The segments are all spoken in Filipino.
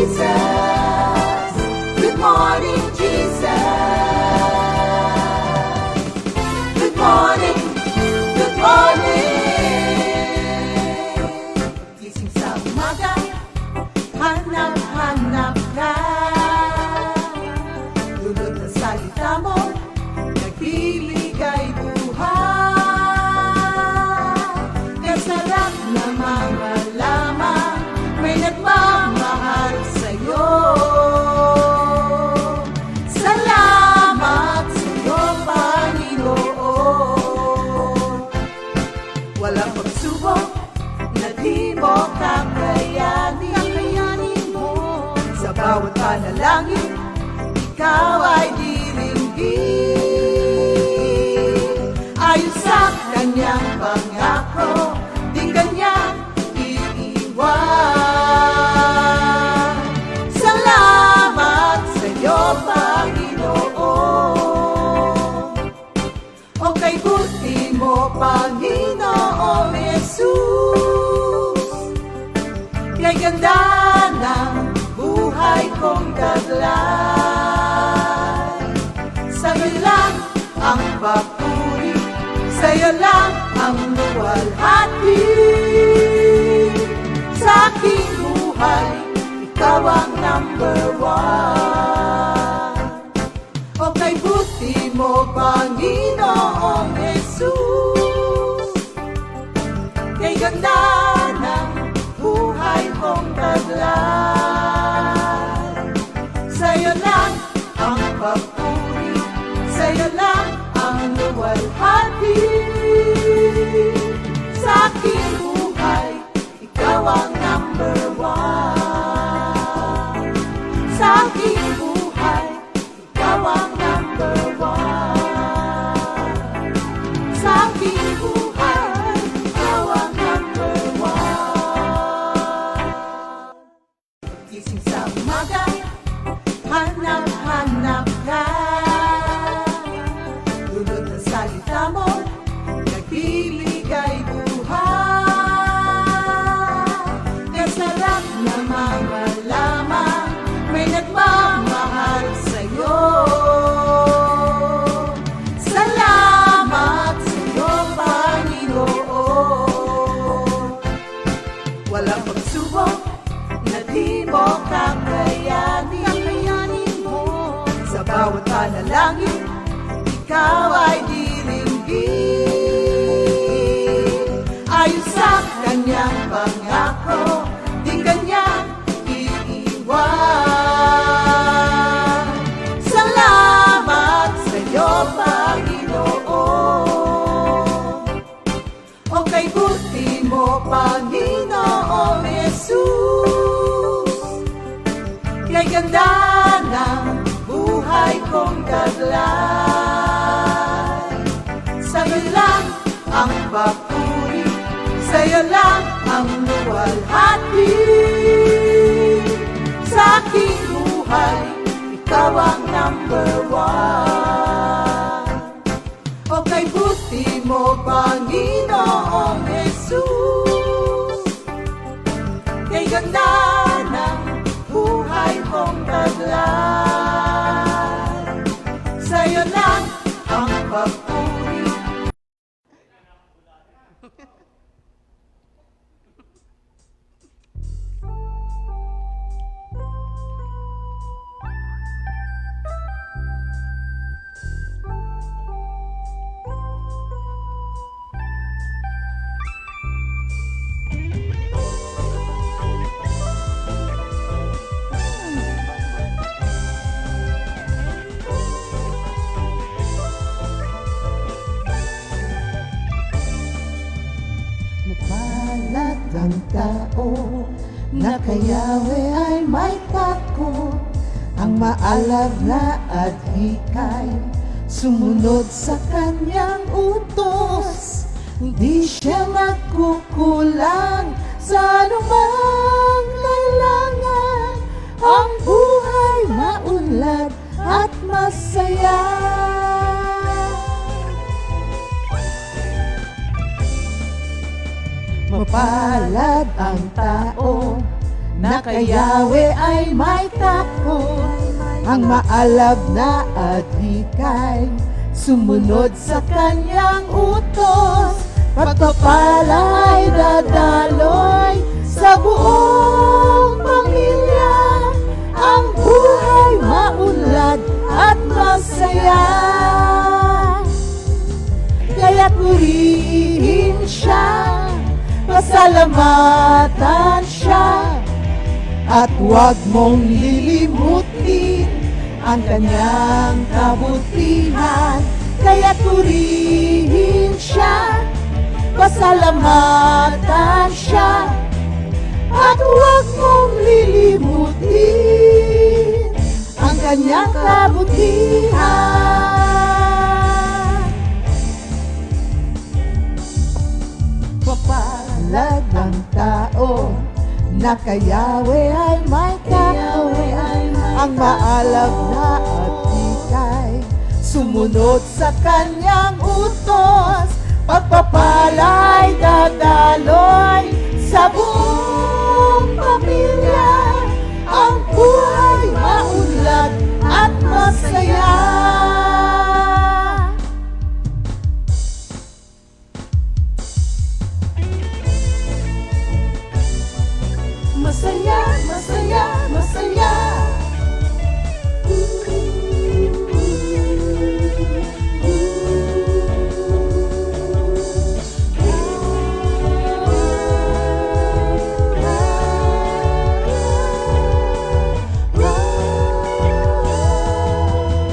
Jesus. Good morning, Jesus. Good morning, good morning. Gising sa umaga, hanap-hanap ka. Dulot ng salita mo, nagbibigay buhay. Kasarap na mga lamang, may nagmamahal sa'yo. Salamat sa'yo, Panginoon. Walang pagsubok na di mo kakayanin mo. Sa bawat panalangin, ikaw ay diringgin. Ayon sa kanyang pangako, di kanyang iiwan. Salamat sa'yo, Panginoon. O kay buti mo, Panginoong Jesus. Kay ganda ng buhay kong taglay. Sa'yo lang ang papuri, sa'yo lang ang luwalhati. Sa aking buhay, ikaw ang number one. O kay buti mo, Panginoong Jesus. Kay ganda ng buhay kong taglay. Sa'yo lang ang papuri, sa'yo lang ang luwalhati. Sa aking buhay, ikaw ang number one. Sa aking buhay, ikaw ang number one. Sa aking buhay, ikaw ang number one. Gising sa umaga, hanap-hanap ka. Dulot ng salita mo, nagbibigay buhay. Kasarap na mga lamang, may nagmamahal sa'yo. Salamat sa'yo, Panginoon. Walang pagsubok na di mo kakayanin mo. Sa bawat panalangin, ikaw ay diringgin. Ayon sa kanyang pangako, di kanyang iiwan. Salamat sa'yo, Panginoon. O kay buti mo, Panginoong Jesus. Kay ganda ng buhay kong taglay. Sa'yo lang ang papuri, sa'yo lang ang luwalhati. Sa aking buhay, ikaw ang number one. O kay buti mo, Panginoong Jesus. Kay ganda ng buhay kong taglay. Sa'yo lang ang papuri. Mapalat ang tao na kayawe ay may takot. Ang maalab na adhikay sumunod sa kanyang utos. Hindi siya magkukulang sa anumang kailangan. Ang buhay maunlad at masaya. Mapalad ang tao na kay Yahweh ay may takot. Ang maalab na adhikay sumunod sa kanyang utos. Pagpapala ay dadaloy sa buong pamilya. Ang buhay maunlad at masaya. Kaya purihin siya, pasalamatan siya, at huwag mong lilimutin ang kanyang kabutihan. Kaya purihin siya, pasalamatan siya, at huwag mong lilimutin ang kanyang kabutihan. Papalad ang tao na kay Yahweh ay may takot. Ang maalab na adhikay sumunod sa kanyang utos. Pagpapala ay dadaloy sa buong pamilya. Ang buhay maunlad at masaya. Masaya, masaya, masaya.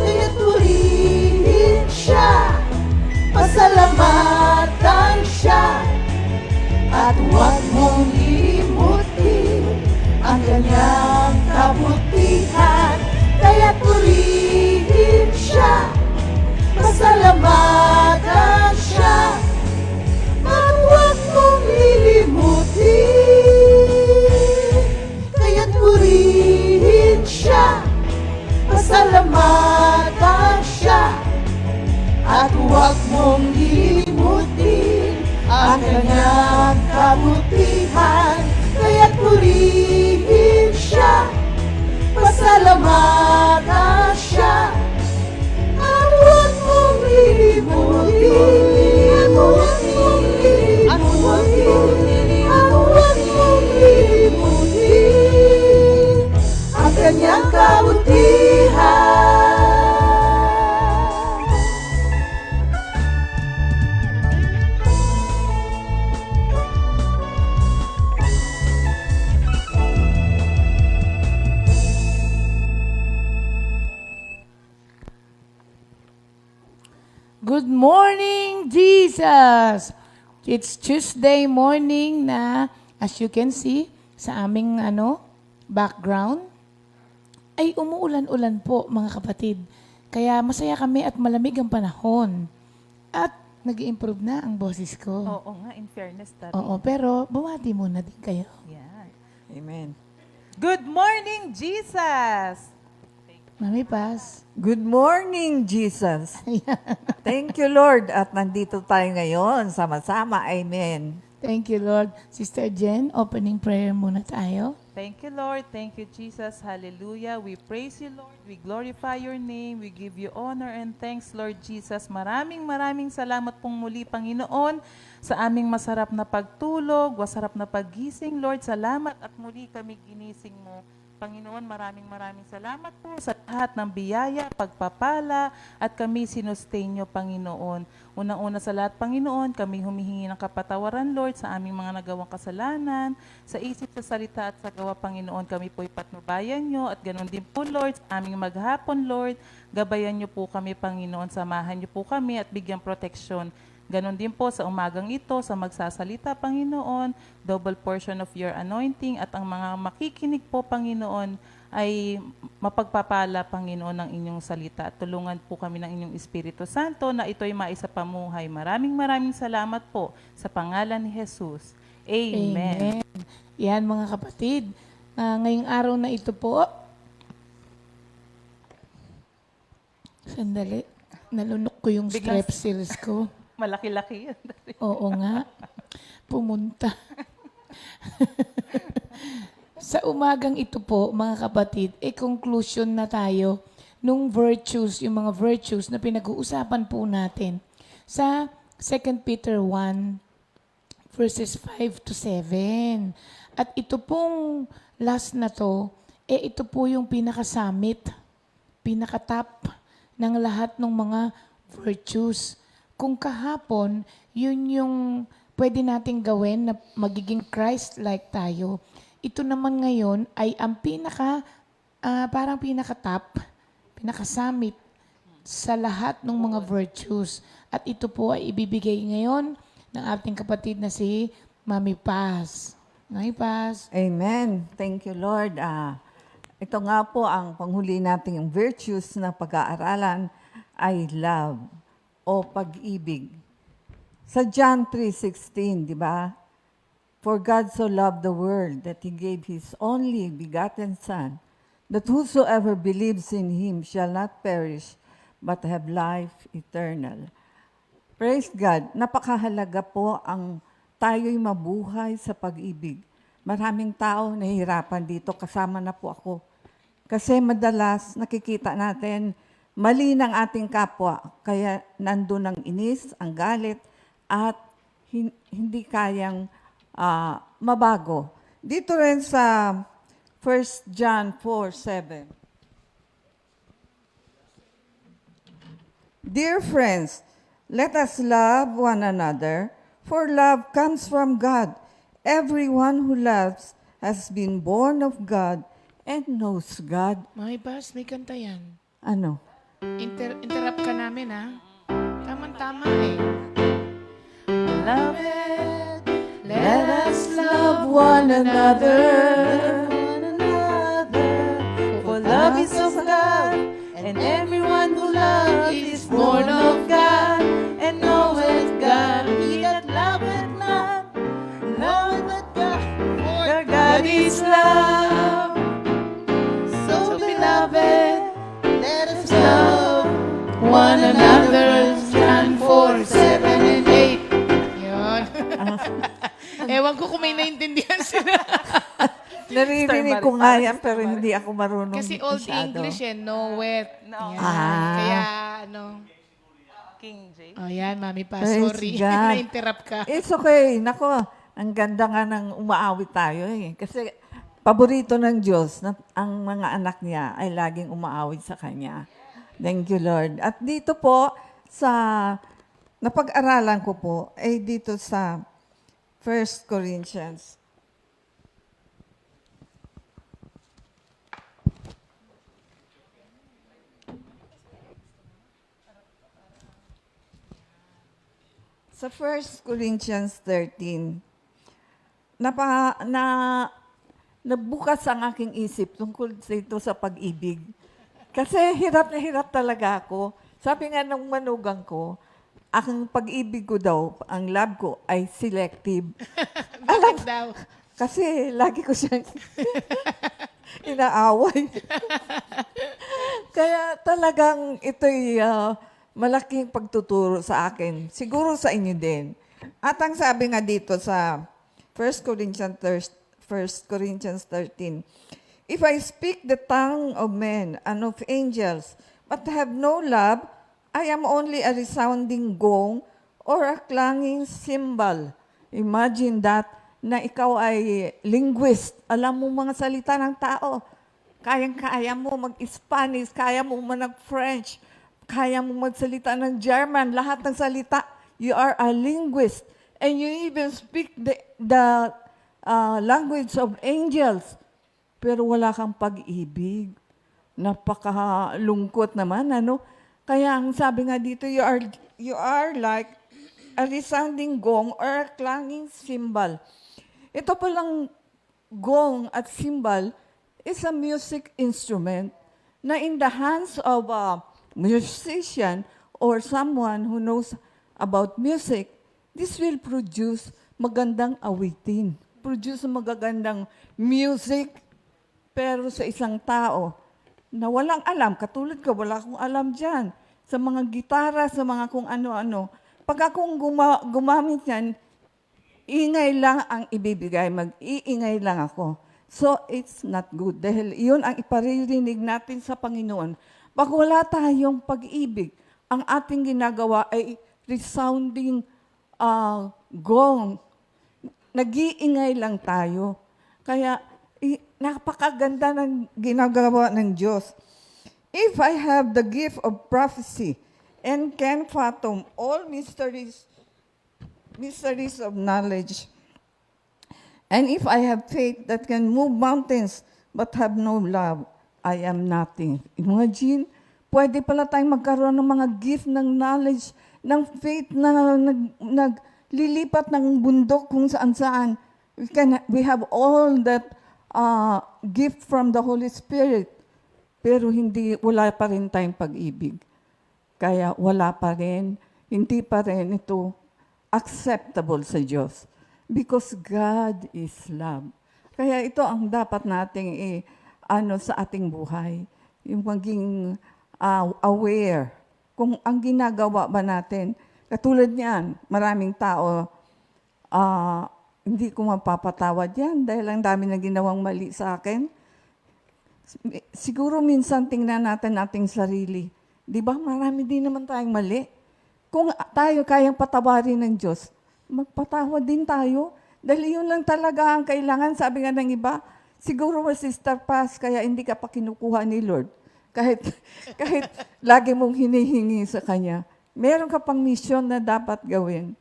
Kaya't purihin siya, pasalamatan siya, at huwag mong limutin ang kanyang kabutihan. Kaya't purihin siya, pasalamatan siya, at huwag mong lilimutin. Kaya't purihin siya, pasalamatan siya, at huwag mong lilimutin ang kanyang kabutihan. Kaya't purihin siya, pasalamatan siya, at huwag mong lilimutin. At huwag mong lilimutin ang kanyang kabutihan. Good morning, Jesus! It's Tuesday morning na, as you can see, sa aming background, ay umuulan-ulan po, mga kapatid. Kaya masaya kami at malamig ang panahon. At nag-improve na ang boses ko. Oo nga, in fairness, Tari. Oo, pero bumati muna din kayo. Yan. Amen. Good morning, Jesus! Mami Paz. Good morning, Jesus. Thank you, Lord. At nandito tayo ngayon, sama-sama. Amen. Thank you, Lord. Sister Jen, opening prayer muna tayo. Thank you, Lord. Thank you, Jesus. Hallelujah. We praise you, Lord. We glorify your name. We give you honor and thanks, Lord Jesus. Maraming salamat pong muli, Panginoon, sa aming masarap na pagtulog, masarap na paggising, Lord. Salamat at muli kami ginising mo. Panginoon, maraming salamat po sa lahat ng biyaya, pagpapala, at kami sinustain nyo, Panginoon. Unang-una sa lahat, Panginoon, kami humihingi ng kapatawaran, Lord, sa aming mga nagawang kasalanan, sa isip, sa salita, at sa gawa, Panginoon, kami po'y patnubayan nyo, at ganoon din po, Lord, sa aming maghapon, Lord, gabayan nyo po kami, Panginoon, samahan nyo po kami at bigyan proteksyon. Ganon din po sa umagang ito, sa magsasalita, Panginoon, double portion of your anointing, at ang mga makikinig po, Panginoon, ay mapagpapala, Panginoon, ng inyong salita. At tulungan po kami ng inyong Espiritu Santo na ito'y maisapamuhay. Maraming salamat po sa pangalan ni Jesus. Amen. Yan, mga kapatid. Ngayong araw na ito po, sandali, nalunok ko yung Biglang- strepsils ko. Malaki-laki yan. Oo nga. Pumunta. Sa umagang ito po, mga kapatid, conclusion na tayo nung virtues, yung mga virtues na pinag-uusapan po natin sa 2 Peter 1, verses 5 to 7. At ito pong last na to, ito po yung pinaka-summit, pinaka-top ng lahat ng mga virtues. Kung kahapon, yun yung pwede nating gawin na magiging Christ-like tayo. Ito naman ngayon ay ang parang pinaka-top, pinaka-summit sa lahat ng mga virtues. At ito po ay ibibigay ngayon ng ating kapatid na si Mami Paz. Mami Paz. Amen. Thank you, Lord. Ito nga po ang panghuli nating virtues na pag-aaralan ay love o pag-ibig. Sa John 3:16, di ba? For God so loved the world that He gave His only begotten Son, that whosoever believes in Him shall not perish, but have life eternal. Praise God. Napakahalaga po ang tayo'y mabuhay sa pag-ibig. Maraming tao nahihirapan dito, kasama na po ako. Kasi madalas nakikita natin mali ng ating kapwa, kaya nandun ang inis, ang galit, at hindi kayang mabago. Dito rin sa 1 John 4:7. Dear friends, let us love one another, for love comes from God. Everyone who loves has been born of God and knows God. Mami Paz, may kanta yan. Ano? Interrupt ka namin, ha? Tama-tama eh. Beloved, Let us love one another. for love is of God, and everyone who loves is born of God, and knoweth God. He that loveth not, knoweth God, for God is love. So beloved, let us love One another. John 4, 7, and 8. Yun. Ewan ko kung may naintindihan sila. Naririnig ko nga yan, pero hindi ako marunong Kasi Old masyado. English know it. No. Yan. Ah. Kaya, King James. Oh, yan, Mami Pa. Praise Sorry. God. Na-interrupt ka. It's okay. Nako, ang ganda nga ng umaawit tayo eh. Kasi paborito ng Diyos na ang mga anak niya ay laging umaawit sa Kanya. Thank you, Lord. At dito po, napag-aralan ko po, ay dito sa 1 Corinthians. Sa 1 Corinthians 13, nabukas ang aking isip tungkol dito sa pag-ibig. Kasi hirap na hirap talaga ako. Sabi nga ng manugang ko, ang pag-ibig ko daw, ang love ko ay selective. Bakit daw? Kasi lagi ko siyang inaaway. Kaya talagang ito'y malaking pagtuturo sa akin. Siguro sa inyo din. At ang sabi nga dito sa 1 Corinthians 13, if I speak the tongue of men and of angels, but have no love, I am only a resounding gong or a clanging cymbal. Imagine that, na ikaw ay linguist. Alam mo mga salita ng tao. Kayang-kaya mo mag-Spanish, kaya mo mag-French, kaya mo magsalita ng German, lahat ng salita. You are a linguist. And you even speak the language of angels. Pero wala kang pag-ibig. Napakalungkot naman, ano? Kaya ang sabi nga dito, you are like a resounding gong or a clanging cymbal. Ito palang gong at cymbal is a music instrument na in the hands of a musician or someone who knows about music, this will produce magandang awitin. Produce magagandang music. Pero sa isang tao na walang alam, katulad ko, wala akong alam dyan, sa mga gitara, sa mga kung ano-ano, pag akong gumamit yan, ingay lang ang ibibigay, mag-iingay lang ako. So, it's not good. Dahil yun ang iparirinig natin sa Panginoon. Pag wala tayong pag-ibig, ang ating ginagawa ay resounding gong. Nag-iingay lang tayo. Kaya, napakaganda ng ginagawa ng Diyos. If I have the gift of prophecy and can fathom all mysteries of knowledge, and if I have faith that can move mountains but have no love, I am nothing. Imagine, pwede pala tayong magkaroon ng mga gift ng knowledge, ng faith na naglilipat ng bundok kung saan-saan. We have all that gift from the Holy Spirit, pero wala pa rin tayong pag-ibig. Kaya wala pa rin, hindi pa rin ito acceptable sa Diyos. Because God is love. Kaya ito ang dapat nating sa ating buhay. Yung maging aware kung ang ginagawa ba natin. Katulad niyan, maraming tao, hindi ko mapapatawad yan dahil ang dami na ginawang mali sa akin. Siguro minsan tingnan natin ating sarili. Di ba? Marami din naman tayong mali. Kung tayo kayang patawarin ng Diyos, magpatawad din tayo. Dahil yun lang talaga ang kailangan. Sabi nga ng iba, siguro Sister Paz, kaya hindi ka pa kinukuha ni Lord. Kahit lagi mong hinihingi sa Kanya. Meron ka pang mission na dapat gawin.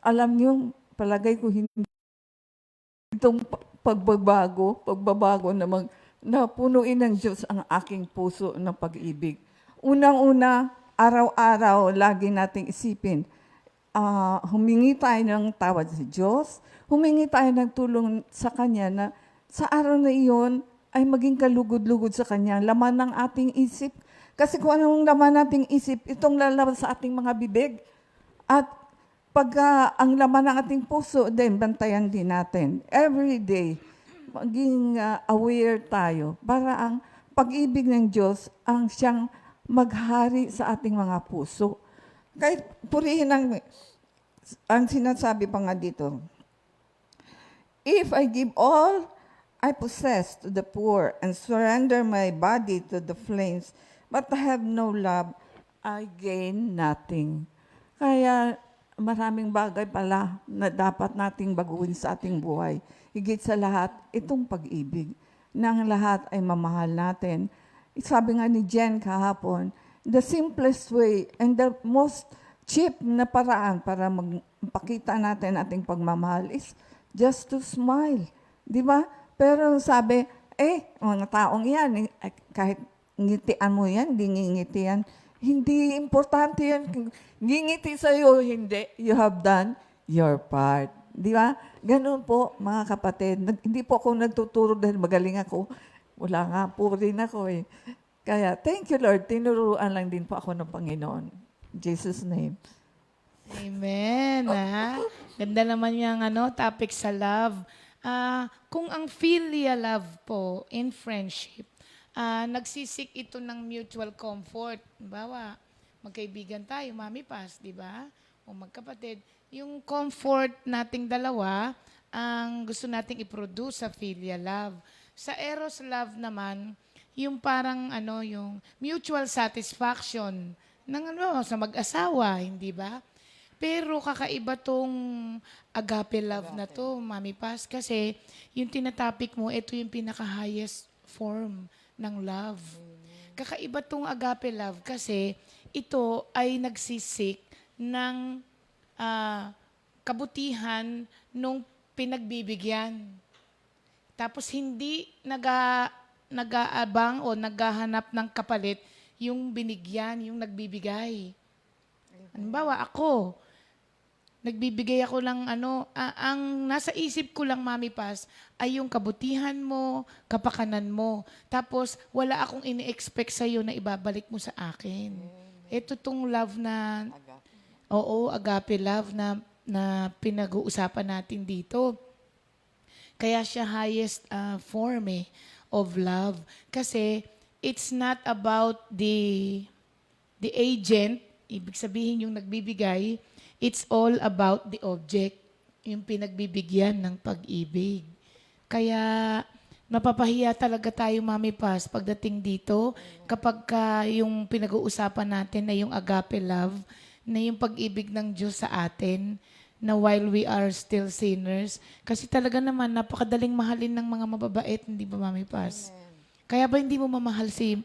Alam niyo, palagay ko hindi itong pagbabago na punuin ng Diyos ang aking puso ng pag-ibig. Unang-una, araw-araw, lagi nating isipin, humingi tayo ng tawad sa Diyos, humingi tayo ng tulong sa Kanya na sa araw na iyon ay maging kalugod-lugod sa Kanya, laman ng ating isip. Kasi kung anong laman nating isip, itong lalabas sa ating mga bibig. At pag ang laman ng ating puso, then bantayan din natin. Every day, maging aware tayo para ang pag-ibig ng Diyos ang siyang maghari sa ating mga puso. Kahit purihin ang sinasabi pa nga dito, if I give all I possess to the poor and surrender my body to the flames, but I have no love, I gain nothing. Kaya maraming bagay pala na dapat nating baguhin sa ating buhay. Higit sa lahat, itong pag-ibig. Nang lahat ay mamahal natin. Sabi nga ni Jen kahapon, the simplest way and the most cheap na paraan para magpakita natin ating pagmamahal is just to smile. Di ba? Pero sabi, mga taong yan, kahit ngitian mo yan, hindi ngingiti yan. Hindi importante yan. Ngingiti sa'yo, hindi. You have done your part. Di ba? Ganun po, mga kapatid. Hindi po ako nagtuturo dahil magaling ako. Wala nga po rin ako eh. Kaya, thank you, Lord. Tinuruan lang din po ako ng Panginoon. In Jesus' name. Amen. Ganda naman yung topic sa love. Kung ang filial love po in friendship, nagsisik ito ng mutual comfort. Bawa, magkaibigan tayo, Mami Paz, di ba? O magkapatid. Yung comfort nating dalawa, ang gusto nating i-produce sa filial love. Sa eros love naman, yung parang yung mutual satisfaction ng sa mag-asawa, hindi ba? Pero kakaiba tong agape love na to, Mami Paz, kasi yung tinatopic mo, ito yung pinaka-highest form ng love. Kakaiba tong agape love kasi ito ay nagsisik ng kabutihan nung pinagbibigyan. Tapos hindi nag-aabang o naghahanap ng kapalit yung binigyan, yung nagbibigay. Halimbawa, ako, nagbibigay ako ng ang nasa isip ko lang, Mami Paz, ay yung kabutihan mo, kapakanan mo. Tapos, wala akong ini-expect sa'yo na ibabalik mo sa akin. Ito tong love na, agape love na pinag-uusapan natin dito. Kaya siya highest form of love. Kasi, it's not about the agent, ibig sabihin yung nagbibigay, it's all about the object, yung pinagbibigyan ng pag-ibig. Kaya Napapahiya talaga tayo, Mami Paz, pagdating dito, kapag yung pinag-uusapan natin na yung agape love, na yung pag-ibig ng Diyos sa atin, na while we are still sinners. Kasi talaga naman, napakadaling mahalin ng mga mababait, hindi ba, Mami Paz? Kaya ba hindi mo mamahal si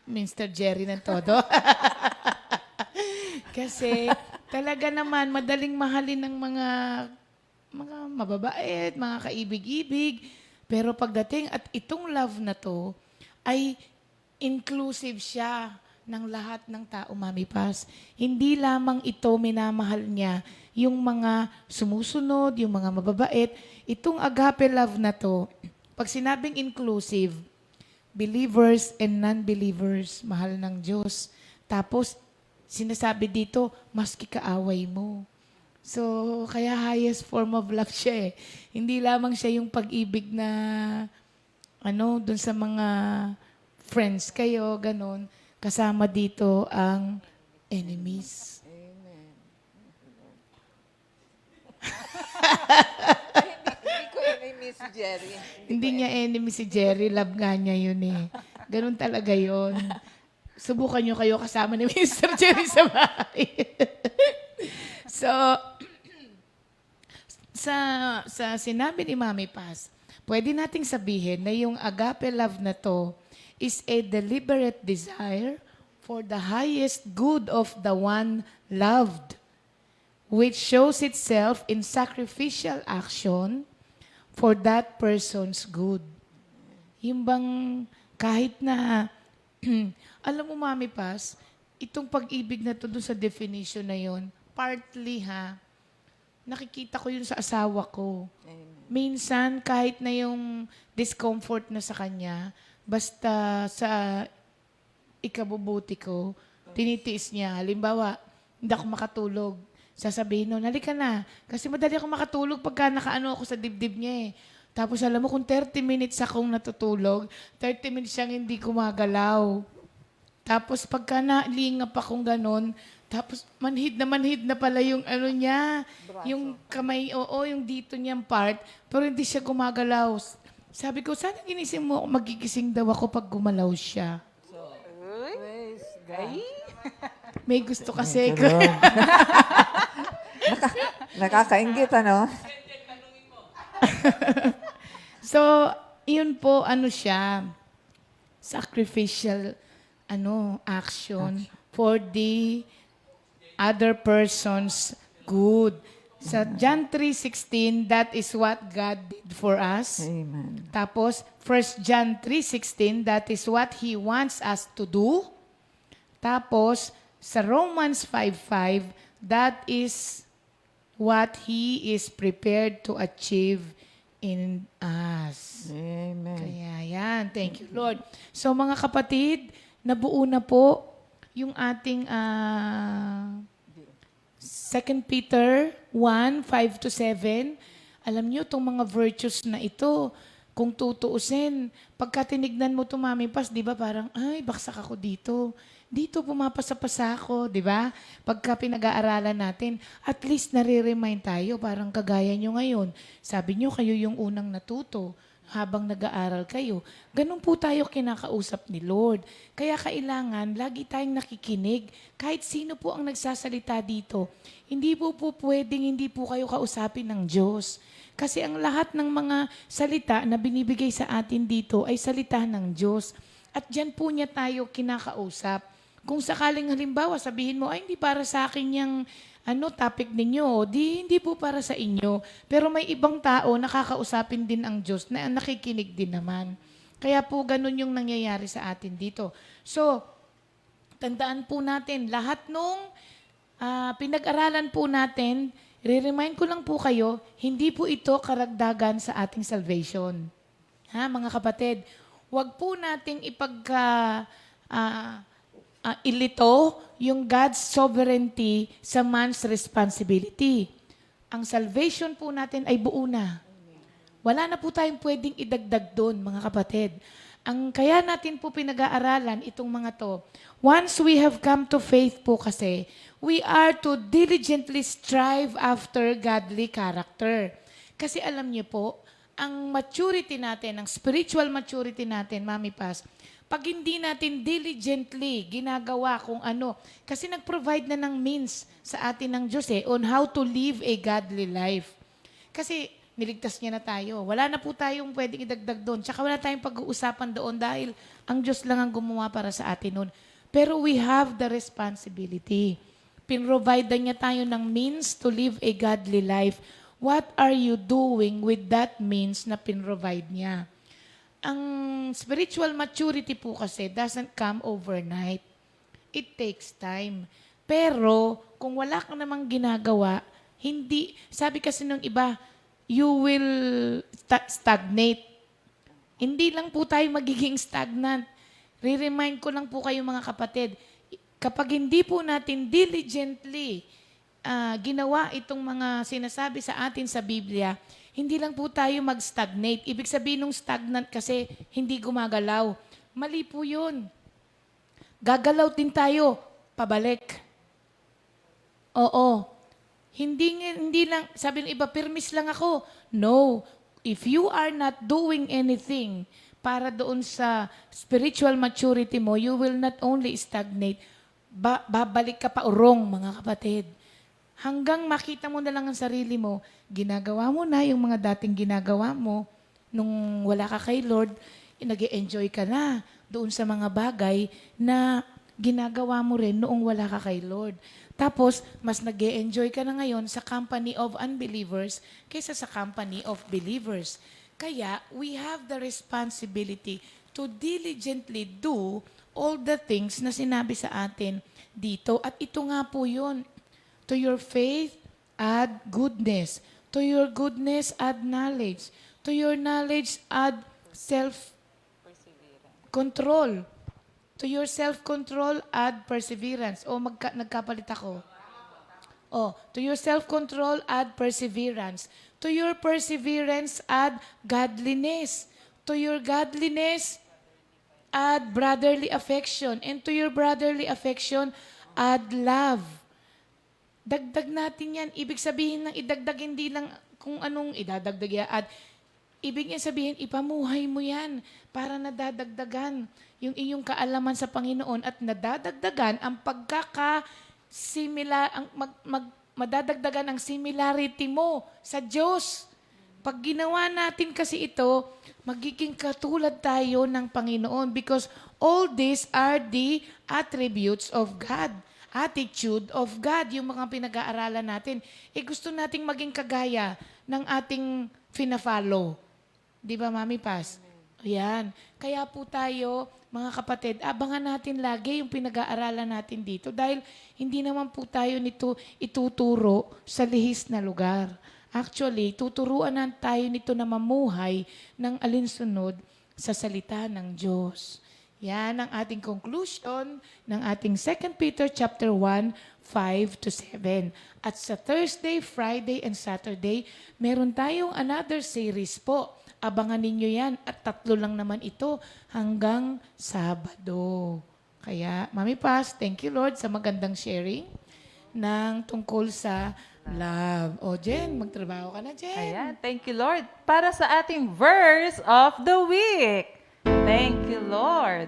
Mr. Jerry ng todo? Kasi talaga naman, madaling mahalin ng mga mababait, mga kaibig-ibig. Pero pagdating, at itong love na to, ay inclusive siya ng lahat ng tao, Mami Paz. Hindi lamang ito minamahal niya yung mga sumusunod, yung mga mababait. Itong agape love na to, pag sinabing inclusive, believers and non-believers, mahal ng Diyos. Tapos, sinasabi dito, maski kaaway mo. So, kaya highest form of love siya eh. Hindi lamang siya yung pag-ibig na, dun sa mga friends kayo, ganun. Kasama dito ang enemies. Hindi ko enemy si Jerry. Hindi niya enemy si Jerry, love nga niya yun eh. Ganun talaga yun. Subukan nyo kayo kasama ni Mr. Jerry sa bahay. So, sa sinabi ni Mami Paz, pwede nating sabihin na yung agape love na to is a deliberate desire for the highest good of the one loved, which shows itself in sacrificial action for that person's good. Yung bang kahit na, alam mo Mami Paz, itong pag-ibig na to dun sa definition na yon, partly nakikita ko yun sa asawa ko. Minsan, kahit na yung discomfort na sa kanya, basta sa ikabubuti ko, tinitiis niya. Halimbawa, hindi ako makatulog. Sasabihin nun, halika na. Kasi madali ako makatulog pagka nakaano ako sa dibdib niya eh. Tapos alam mo, kung 30 minutes akong natutulog, 30 minutes siyang hindi gumagalaw. Tapos pagka nalingap akong ganon, tapos manhid na pala yung ano niya, yung kamay, yung dito niyang part, pero hindi siya gumagalaw. Sabi ko, sana ginising mo, magigising daw ako pag gumalaw siya. Praise God. May gusto kasi. Nakakaingit, ano? So, yun po, siya, sacrificial, action for the other person's good. Sa John 3:16, that is what God did for us. Amen. Tapos, 1 John 3:16, that is what He wants us to do. Tapos, sa Romans 5:5, that is what He is prepared to achieve in us. Amen. Kaya yan. Thank you, Lord. So, mga kapatid, nabuo na po yung ating 2 Peter 1:5-7. Alam niyo, itong mga virtues na ito, kung tutuusin, pagka tinignan mo ito, Mami Paz, di ba parang, ay, baksak ako dito. Dito pumapasa-pasa ako, di ba? Pagka pinag-aaralan natin, at least nare-remind tayo, parang kagaya nyo ngayon. Sabi nyo, kayo yung unang natuto habang nag-aaral kayo. Ganun po tayo kinakausap ni Lord. Kaya kailangan, lagi tayong nakikinig. Kahit sino po ang nagsasalita dito, hindi po pwedeng hindi po kayo kausapin ng Diyos. Kasi ang lahat ng mga salita na binibigay sa atin dito ay salita ng Diyos. At dyan po niya tayo kinakausap. Kung sakaling halimbawa, sabihin mo, ay hindi para sa akin yung topic ninyo, hindi po para sa inyo. Pero may ibang tao nakakausapin din ang Diyos na nakikinig din naman. Kaya po ganun yung nangyayari sa atin dito. So, tandaan po natin, lahat nung pinag-aralan po natin, re-remind ko lang po kayo, hindi po ito karagdagan sa ating salvation. Ha, mga kapatid, wag po nating ilito yung God's sovereignty sa man's responsibility. Ang salvation po natin ay buo na. Wala na po tayong pwedeng idagdag doon, mga kapatid. Ang kaya natin po pinag-aaralan itong mga to, once we have come to faith po kasi, we are to diligently strive after godly character. Kasi alam niyo po, ang maturity natin, ang spiritual maturity natin, Mami Paz, pag hindi natin diligently ginagawa kung ano, kasi nag-provide na ng means sa atin ng Diyos on how to live a godly life. Kasi niligtas niya na tayo. Wala na po tayong pwedeng idagdag doon. Tsaka wala tayong pag-uusapan doon dahil ang Diyos lang ang gumawa para sa atin noon. Pero we have the responsibility. Pinrovide niya tayo ng means to live a godly life. What are you doing with that means na pinrovide niya? Ang spiritual maturity po kasi doesn't come overnight. It takes time. Pero kung wala ka namang ginagawa, hindi, sabi kasi nung iba, you will stagnate. Hindi lang po tayo magiging stagnant. Re-remind ko lang po kayo mga kapatid, kapag hindi po natin diligently ginawa itong mga sinasabi sa atin sa Biblia, hindi lang po tayo mag-stagnate. Ibig sabihin ng stagnant kasi hindi gumagalaw. Mali po yun. Gagalaw din tayo, pabalik. Oo. Hindi lang, sabi ng iba, permis lang ako. No. If you are not doing anything para doon sa spiritual maturity mo, you will not only stagnate, babalik ka pa urong, mga kapatid. Hanggang makita mo na lang ang sarili mo, ginagawa mo na yung mga dating ginagawa mo nung wala ka kay Lord, nag-e-enjoy ka na doon sa mga bagay na ginagawa mo rin noong wala ka kay Lord. Tapos, mas nag-e-enjoy ka na ngayon sa company of unbelievers kaysa sa company of believers. Kaya, we have the responsibility to diligently do all the things na sinabi sa atin dito. At ito nga po yun. To your faith, add goodness. To your goodness, add knowledge. To your knowledge, add self-control. To your self-control, add perseverance. O, nagkapalit ako. To your self-control, add perseverance. To your perseverance, add godliness. To your godliness, add brotherly affection. And to your brotherly affection, add love. Dagdag natin yan. Ibig sabihin ng idagdag, hindi lang kung anong idadagdag yan. At ibig niya sabihin, ipamuhay mo yan para nadadagdagan yung iyong kaalaman sa Panginoon at nadadagdagan ang madadagdagan ang similarity mo sa Diyos. Pag ginawa natin kasi ito, magiging katulad tayo ng Panginoon because all these are the attributes of God. Attitude of God, yung mga pinag-aaralan natin. Gusto nating maging kagaya ng ating fina-follow. Di ba, Mami Paz? Ayan. Kaya po tayo, mga kapatid, abangan natin lagi yung pinag-aaralan natin dito dahil hindi naman po tayo nito ituturo sa lihis na lugar. Actually, tuturuan na tayo nito na mamuhay ng alinsunod sa salita ng Diyos. Yan ang ating conclusion ng ating 2 Peter chapter 1, 5-7. At sa Thursday, Friday, and Saturday, meron tayong another series po. Abangan ninyo yan. At 3 lang naman ito hanggang Sabado. Kaya, Mami Paz, thank you Lord sa magandang sharing ng tungkol sa love. O, Jen, magtrabaho ka na, Jen. Ayan, thank you, Lord. Para sa ating verse of the week. Thank you, Lord.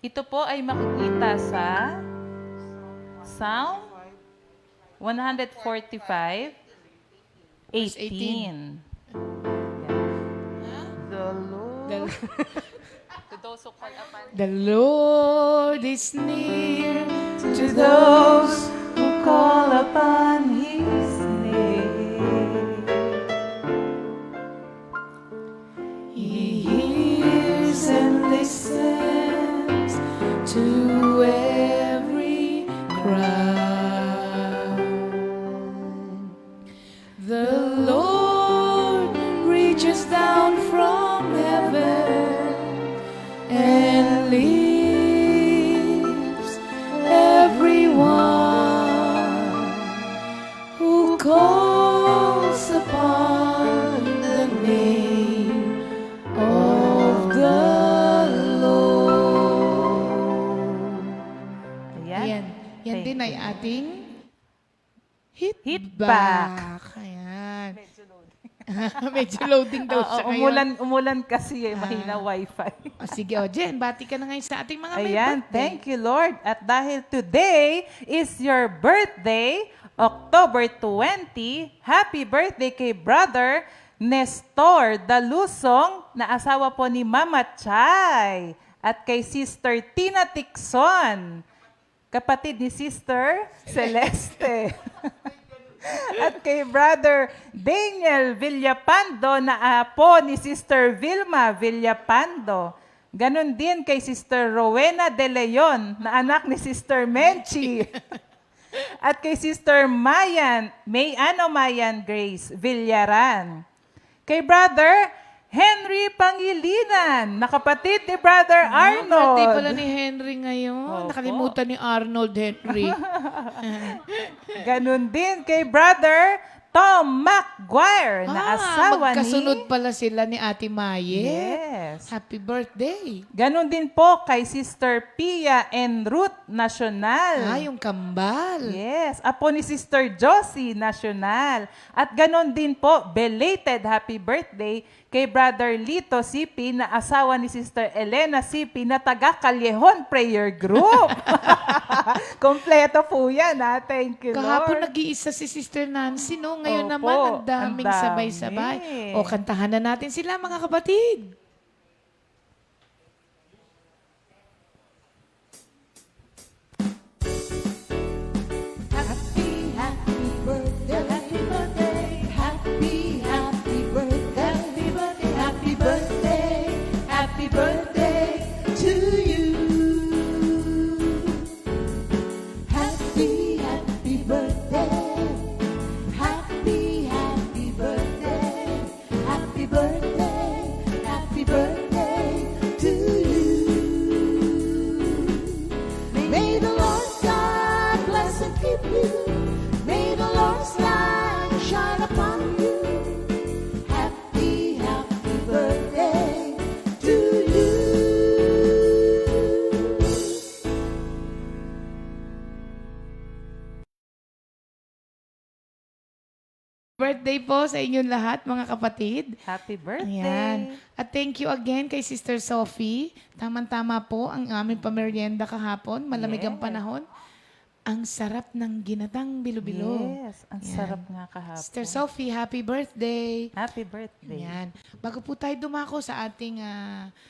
Ito po ay makikita sa Psalm 145, 18. The Lord. To those who call upon The Lord is near to those who call upon His name. He hears and listens to every cry. The Lord reaches down from heaven and leaves everyone who calls upon the name of the Lord. Ayan. Yan Thank din ay you. ating Hit back. back. Ayan. Medyo loading daw siya ngayon. Umulan kasi mahina wifi. O, sige, Jen, bati ka na ngayon sa ating mga may Ayan, birthday. thank you Lord. At dahil today is your birthday, October 20, happy birthday kay Brother Nestor Dalusong, na asawa po ni Mama Chay. At kay Sister Tina Tixon, kapatid ni Sister Celeste. At kay Brother Daniel Villapando, na apo ni Sister Vilma Villapando. Ganon din kay Sister Rowena De Leon, na anak ni Sister Menchi. At kay Sister Mayan Grace Villaran. Kay Brother Henry Pangilinan, na kapatid ni Brother Arnold. Birthday pala ni Henry ngayon. Opo. Nakalimutan ni Arnold Henry. Ganon din kay Brother Tom McGuire, na asawa magkasunod ni... pala sila ni Ate Maye. Yes. Happy birthday. Ganon din po kay Sister Pia and Ruth Nacional. Yung kambal. Yes, apo ni Sister Josie Nacional. At ganon din po, belated happy birthday kay Brother Lito Sipi, na asawa ni Sister Elena Sipi, na taga Callejon Prayer Group. Kompleto po yan, ha? Thank you, Kahapon Lord. nag-iisa si Sister Nancy, no? Ngayon Opo, naman, ang daming ang dami. sabay-sabay. O, kantahan na natin sila, mga kapatid. Happy, happy birthday. Happy birthday. Happy, happy birthday. Happy birthday. Happy birthday. Happy birthday to you. Happy, happy birthday. Happy, happy birthday. Happy birthday. Happy birthday to you. May the Lord God bless and keep you. May the Lord's light shine upon you. Happy, happy birthday to you. Birthday po sa inyong lahat, mga kapatid. Happy birthday. Ayan. At thank you again kay Sister Sophie. Tama-tama po ang aming pamerienda kahapon. Malamig ang Yes. panahon. Ang sarap ng ginatang bilo-bilo. Yes, ang Yan. sarap nga kahapon. Sister Sophie, happy birthday. Happy birthday. Ayan. Bago po tayo dumako sa ating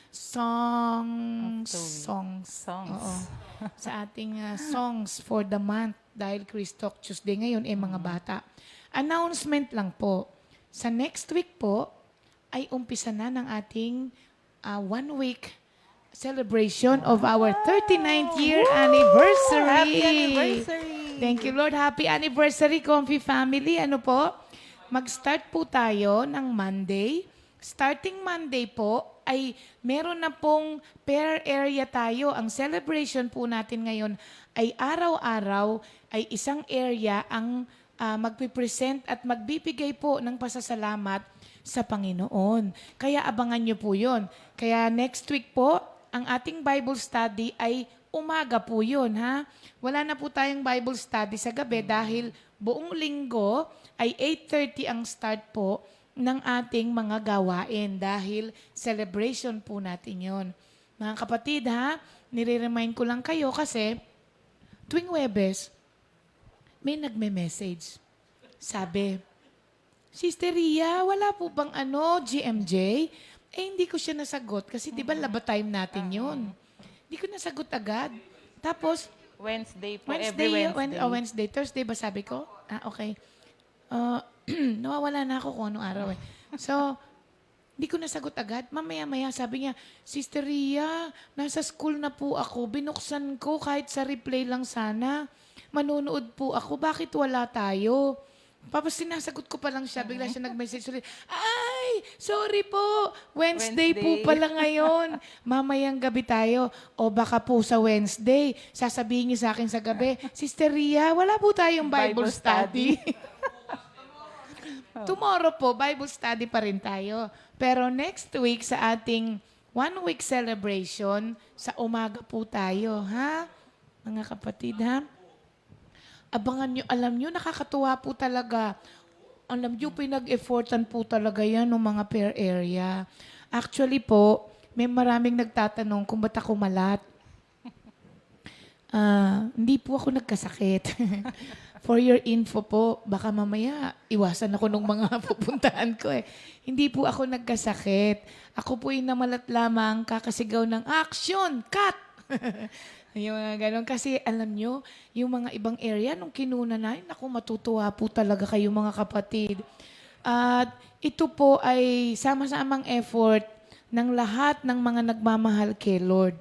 songs. Songs. Oo. Sa ating songs for the month dahil Christok Tuesday ngayon mga bata. Announcement lang po. Sa next week po ay umpisa na ng ating 1 week celebration of our 39th year anniversary. Happy anniversary. Thank you, Lord. Happy anniversary, Comfy Family. Ano po? Mag-start po tayo ng Monday. Starting Monday po, ay meron na pong pair area tayo. Ang celebration po natin ngayon ay araw-araw ay isang area ang magpipresent at magbibigay po ng pasasalamat sa Panginoon. Kaya abangan nyo po yun. Kaya next week po, ang ating Bible study ay umaga po yun, ha? Wala na po tayong Bible study sa gabi dahil buong linggo ay 8:30 ang start po ng ating mga gawain dahil celebration po natin yon. Mga kapatid, ha? Nire-remind ko lang kayo kasi tuwing Webes, may nagme-message. Sabi, Sister Ria, wala po bang GMJ? Hindi ko siya nasagot kasi di ba laba time natin yun. Hindi ko nasagot agad. Tapos, Wednesday po, Wednesday, every Wednesday. Wednesday. Thursday ba sabi ko? Okay. Nawawala na ako kung anong araw eh. So, hindi ko nasagot agad. Mamaya-maya sabi niya, Sister Ria, nasa school na po ako. Binuksan ko kahit sa replay lang sana. Manunood po ako. Bakit wala tayo? Tapos sinasagot ko pa lang siya. Bigla siya nag-message ulit. Ay, sorry po. Wednesday po pala ngayon. Mamayang gabi tayo. O baka po sa Wednesday, sasabihin niyo sa akin sa gabi, Sister Ria, wala po tayong Bible study. Tomorrow po, Bible study pa rin tayo. Pero next week sa ating 1 week celebration, sa umaga po tayo, ha? Mga kapatid, ha? abangan nyo, alam nyo, nakakatuwa po talaga. Alam nyo, pinag-effortan po talaga yan ng mga prayer area. Actually po, may maraming nagtatanong kung ba't ako malat. Hindi po ako nagkasakit. For your info po, baka mamaya iwasan ako ng mga pupuntahan ko eh. Hindi po ako nagkasakit. Ako po yung namalat lamang kakasigaw ng action, cut! Yung mga ganon. Kasi alam nyo, yung mga ibang area, nung kinuna na, naku, matutuwa po talaga kayo mga kapatid. At ito po ay sama-samang effort ng lahat ng mga nagmamahal kay Lord.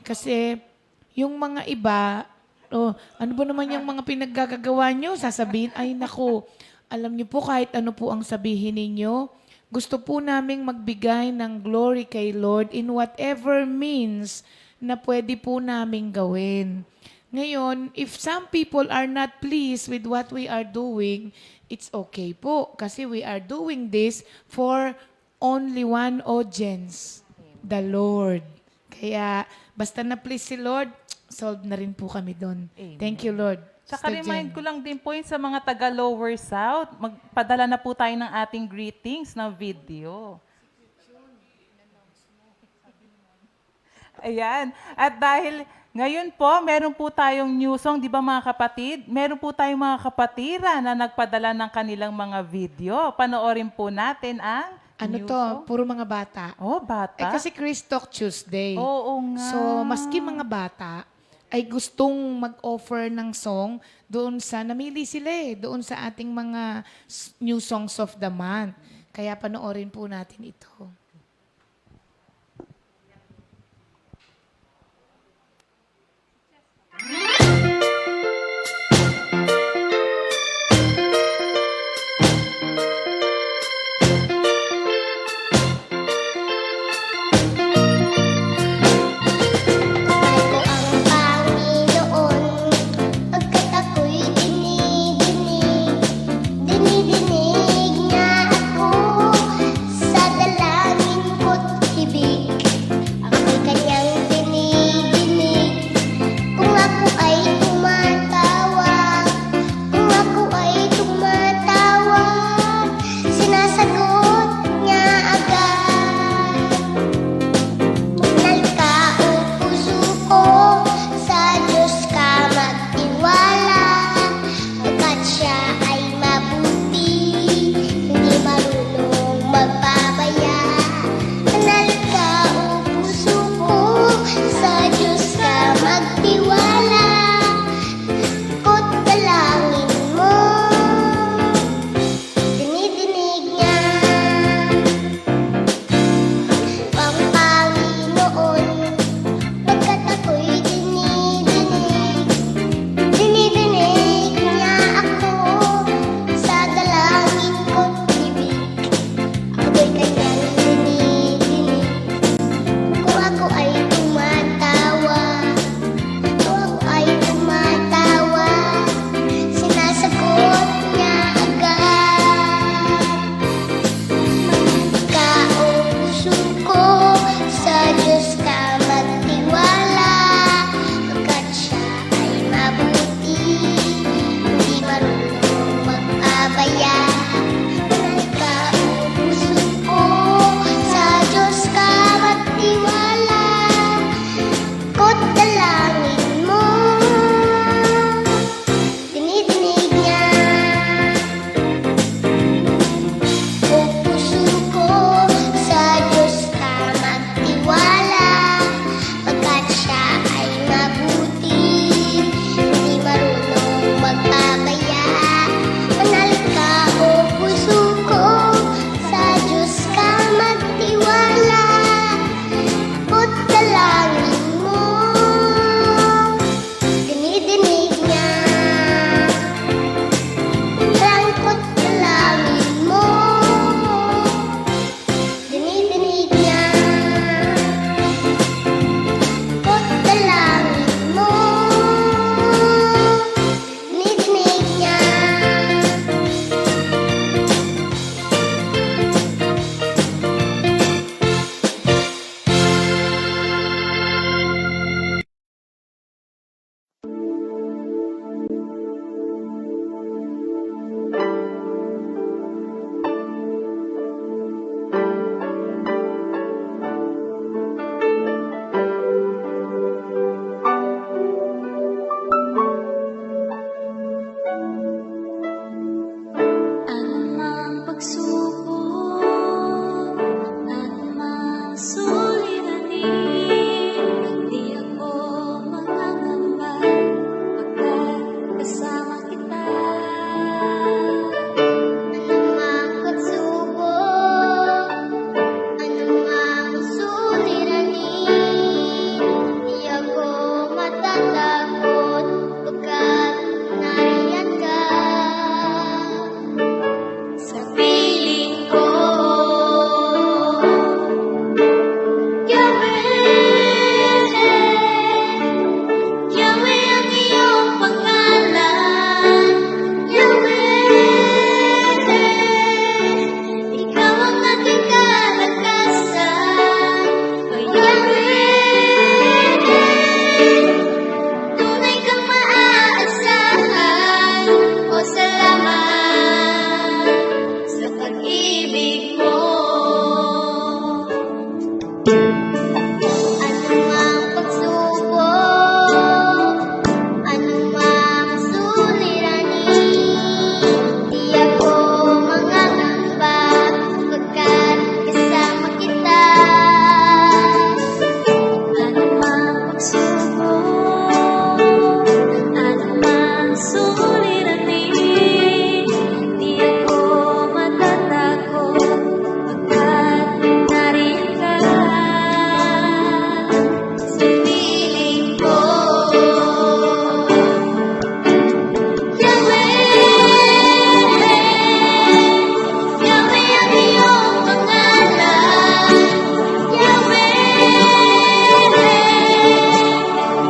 Kasi yung mga iba, ano ba naman yung mga pinaggagawa nyo? Sasabihin, ay naku, alam nyo po kahit ano po ang sabihin ninyo, gusto po naming magbigay ng glory kay Lord in whatever means na pwede po naming gawin. Ngayon, if some people are not pleased with what we are doing, it's okay po. Kasi we are doing this for only one audience, the Lord. Kaya, basta na-please si Lord, solve na rin po kami doon. Thank you, Lord. Tsaka Sister remind Jen. ko lang din po yun sa mga taga Lower South, magpadala na po tayo ng ating greetings na video. Ayan. At dahil ngayon po, meron po tayong new song, di ba mga kapatid? Meron po tayong mga kapatira na nagpadala ng kanilang mga video. Panoorin po natin ang Ano new to? song. Puro mga bata. Oh, bata. Kasi Chris Talk Tuesday. Oo nga. So, maski mga bata ay gustong mag-offer ng song doon sa, namili sila doon sa ating mga new songs of the month. Kaya panoorin po natin ito. Ako ang Panginoon, pagkat ako'y dinidinig niya ako sa dalangin pagsubok at mga suliranin, di ako mangangamba pagkat kasama kita. Anumang pagsubok, anumang suliranin, di ako matatakot pagkat nariyan ka sa piling ko. Yahweh, Yahweh ang iyong pangalan. Yahweh, ikaw ang aking kalakasan. O Yahweh, tunay kang maaasahan. O salamat sa pag-ibig mo. Anumang pagsubok, anumang suliranin, di ako mangangamba pagkat kasama kita. Anumang pagsubok, anumang suliranin, di ako matatakot pagkat nariyan ka sa piling ko. Yahweh, Yahweh ang iyong pangalan. Yahweh,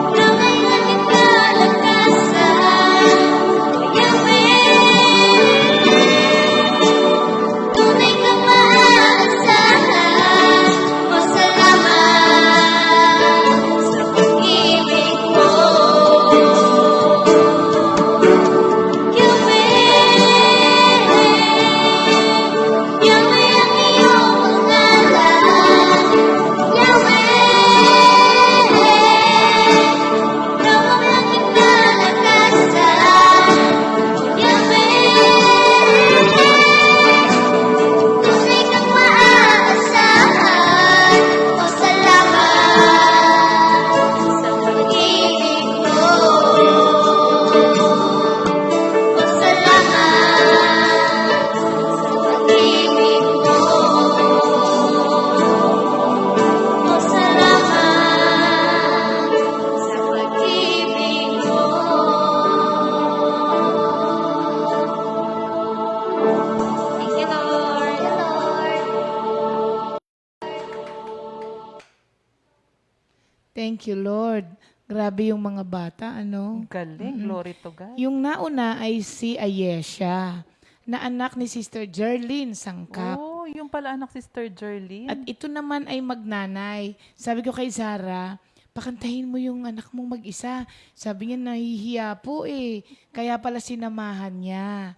ikaw ay aking kalakasan. Yahweh, tunay kang maaasahan. O salamat sa pag-ibig mo. Yahweh, Yahweh ang iyong pangalan. Yahweh, ikaw ang aking kalakasan. Yahweh, tunay kang maaasahan. O salamat sa pag-ibig mo. O salamat sa pag-ibig mo. O salamat sa pag-ibig mo. Thank you, Lord. Thank you, Lord. Grabe yung mga bata, ano? Galing. Glory to God. Yung nauna ay si Ayesha, na anak ni Sister Jerlyn Sangkap. Oh, yung pala anak Sister Jerlyn. At ito naman ay magnanay. Sabi ko kay Zara, pakantahin mo yung anak mong mag-isa. Sabi niya, nahihiya po eh. Kaya pala sinamahan niya.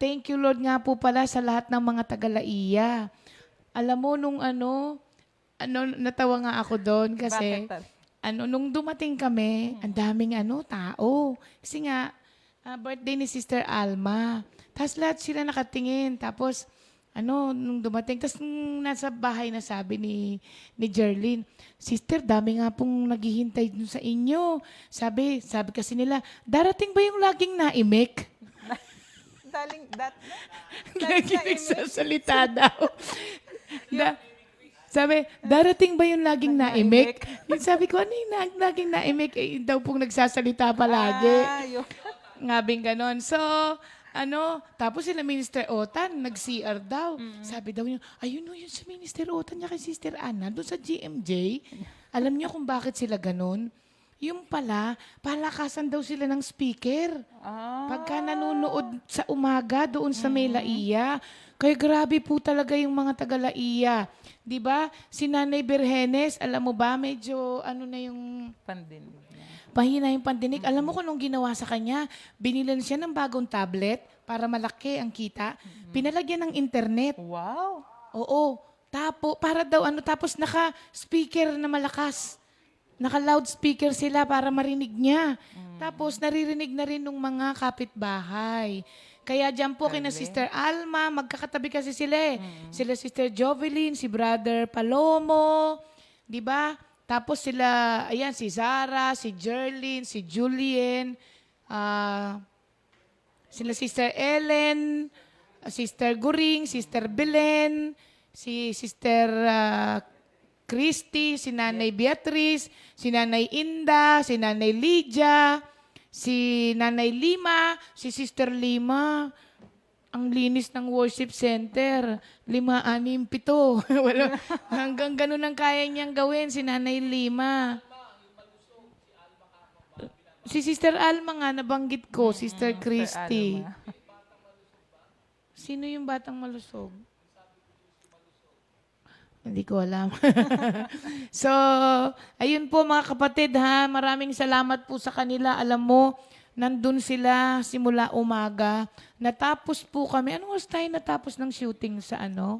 Thank you Lord nga po pala sa lahat ng mga taga-Laiya. Alam mo, nung natawa nga ako doon kasi, Bakit? nung dumating kami, ang daming tao. Kasi nga, birthday ni Sister Alma. Tapos lahat sila nakatingin. Tapos, nung dumating, tapos nung nasa bahay na sabi ni Jerlyn, Sister, dami nga pong naghihintay dun sa inyo. Sabi kasi nila, darating ba yung laging naimik? Lagi nagsasalita daw. Sabi, darating ba yung laging naimik? Yung sabi ko, ano yung laging naimik? Eh, daw pong nagsasalita palagi. Ngabing ganon. So, tapos sila Minister Otan, nag-CR daw. Sabi daw niya, ayun o, yun sa Minister Otan niya kay Sister Anna, doon sa GMJ. Alam niyo kung bakit sila ganon? Yung pala, palakasan daw sila ng speaker. Pagka nanonood sa umaga doon sa may Laiya. Kaya grabe po talaga yung mga taga-Laiya. 'Di ba? Si Nanay Berhenes, alam mo ba, medyo na yung Pandinig. pahina yung pandinig. Alam mo kung anong ginawa sa kanya? Binilan siya ng bagong tablet para malaki ang kita. Pinalagyan ng internet. Wow. Oo. Tapos naka-speaker na malakas. Naka-loudspeaker sila para marinig niya. Tapos naririnig na rin ng mga kapitbahay. Kaya dyan po kina Sister Alma, magkakatabi kasi sila eh. Sila Sister Jovelyn, si Brother Palomo, di ba? Tapos sila, ayan, si Zara, si Jerlyn, si Julien, sila Sister Ellen, Sister Guring, Sister Belen, si Sister Christy, si Nanay Beatrice, si Nanay Inda, si Nanay Lydia, si Nanay Lima, si Sister Lima. Ang linis ng worship center. 5, 6, 7. Wala, hanggang ganun ang kaya niyang gawin, si Nanay Lima. Si Sister Alma nga, nabanggit ko, Sister Christy. Alma. Sino yung batang malusog? Hindi ko alam. So, ayun po mga kapatid ha, maraming salamat po sa kanila. Alam mo, nandun sila simula umaga. Natapos po kami. Anong oras tayo natapos ng shooting sa ano?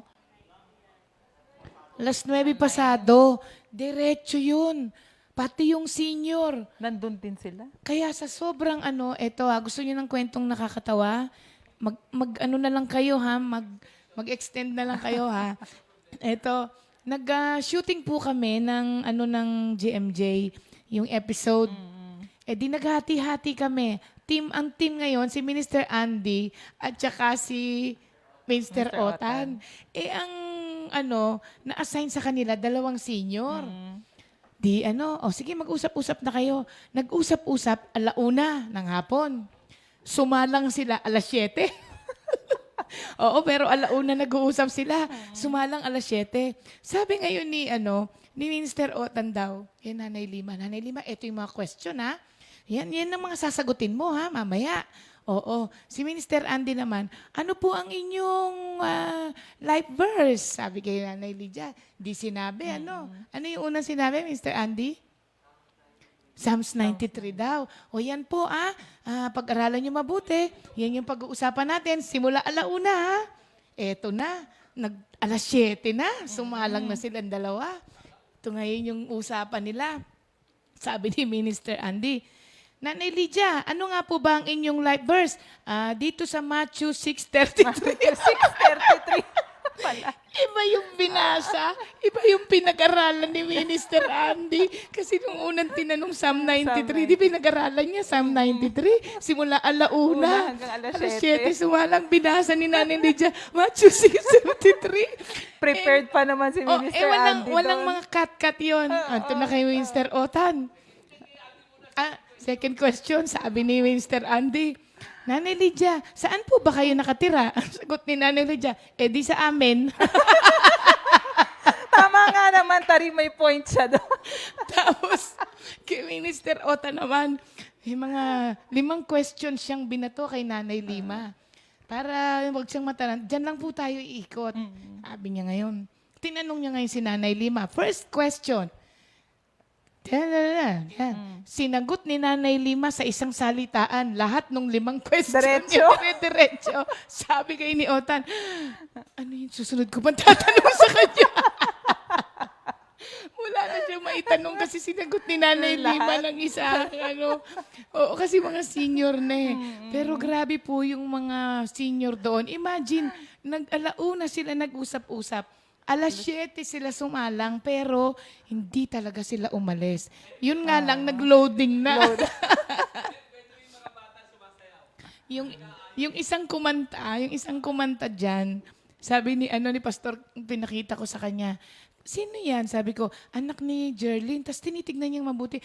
Alas 9 pasado. Diretso yun. Pati yung senior. Nandun din sila. Kaya sa sobrang eto gusto niyo ng kwentong nakakatawa? Ano na lang kayo ha, mag-extend na lang kayo ha. Eto, nag-shooting po kami ng GMJ, yung episode. Di naghati-hati kami. Ang team ngayon, si Minister Andy at saka si Minister Otan. Na-assign sa kanila, 2 senior. Sige, mag-usap-usap na kayo. Nag-usap-usap, 1:00 ng hapon. Sumalang sila 7:00. Oo, pero 1:00 nag-uusap sila. Sumalang 7:00. Sabi ngayon ni Minister Otan daw, Nanay Lima, eto yung mga question ha. Yan ang mga sasagutin mo ha, mamaya. Oo. Si Minister Andy naman, ano po ang inyong life verse? Sabi kay Nanay Lydia. Di sinabi, ano? Ano yung unang sinabi, Mr. Andy? Psalms 93 daw. O yan po pag-aralan nyo mabuti. Yan yung pag-uusapan natin. Simula 1:00 ha. Eto na. 7:00 na. Sumalang na silang 2. Ito ngayon yung usapan nila. Sabi ni Minister Andy, Nanay Lydia, ano nga po ba ang inyong life verse? Dito sa Matthew 6:33. 6:33 pala. Iba yung binasa, iba yung pinag-aralan ni Minister Andy. Kasi nung unang tinanong Psalm 93, di pinag-aralan niya Psalm 93. Simula 1:00 hanggang 7:00. Sumalang binasa ni Nanay Lydia, Matthew 6:33. Prepared pa naman si Minister Andy walang doon. mga cut-cut yun. Anto na kay Minister Otan. Second question, sabi ni Minister Andy, Nanay Lydia, saan po ba kayo nakatira? Ang sagot ni Nanay Lydia, di sa amin. Tama nga naman, Tari, may point siya doon. Tapos, kay Minister Otan naman, may mga 5 questions siyang binato kay Nanay Lima. Para wag siyang matanan, dyan lang po tayo iikot. Sabi niya ngayon. Tinanong niya ngayon si Nanay Lima. First question, yan. Sinagot ni Nanay Lima sa isang salitaan lahat ng 5 questions. Diretso. Sabi kay ni Otan, ano yung susunod ko bang tatanong sa kanya? Wala na siyang maitanong kasi sinagot ni Nanay Lima ng isa. Oo, kasi mga senior na eh. Pero grabe po yung mga senior doon. Imagine, 1:00 sila nag-usap-usap. 7:00 sila sumalang, pero hindi talaga sila umalis. Yun nga lang, nag-loading na. yung isang kumanta dyan, sabi ni Pastor, pinakita ko sa kanya, sino yan? Sabi ko, anak ni Jerlyn. Tapos tinitignan niyang mabuti.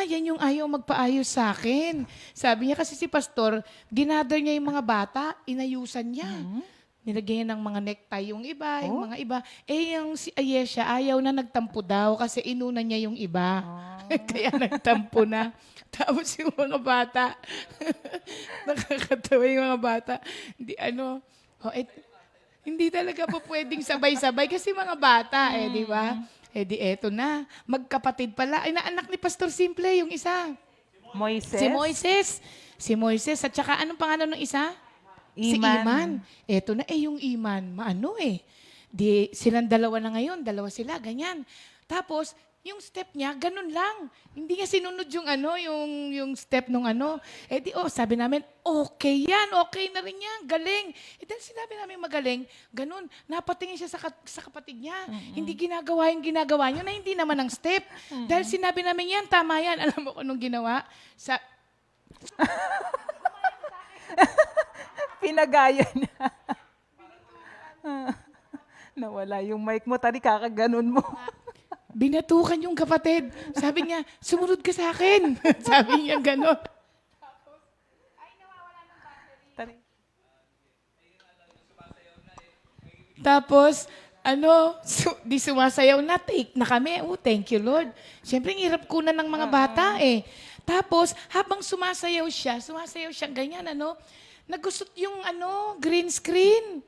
Yan yung ayaw magpaayos sa akin. Sabi niya kasi si Pastor, ginather niya yung mga bata, inayusan niya. Nilagyan ng mga necktie yung iba, yung mga iba. Yung si Ayesha, ayaw na nagtampo daw kasi inuna niya yung iba. Kaya nagtampo na. Tapos yung mga bata, nakakatawa yung mga bata. Hindi talaga po pwedeng sabay-sabay kasi mga bata, di ba? Eto na. Magkapatid pala. Anak ni Pastor Simple, yung isa. Moises. Si Moises. At saka anong pangalan ng isa? Si Iman. Eto na yung Iman. Di silang 2 na ngayon. 2 sila, ganyan. Tapos, yung step niya, ganun lang. Hindi niya sinunod yung yung step nung ano. Eh di, sabi namin, okay yan, okay na rin yan, galing. Eh dahil sinabi namin magaling, ganun, napatingin siya sa kapatid niya. Hindi ginagawa yung ginagawa niyo na hindi naman ang step. Dahil sinabi namin yan, tama yan. Alam mo kung anong ginawa? Pinagaya niya. Nawala yung mic mo, tari kakaganon mo. Binatukan yung kapatid. Sabi niya, sumunod ka sa akin. Sabi niya gano'n. Tari. Tapos, di sumasayaw na, take na kami. Oh, thank you, Lord. Siyempre, ang hirap kunan ng mga bata eh. Tapos, habang sumasayaw siya ganyan, nagusot yung green screen.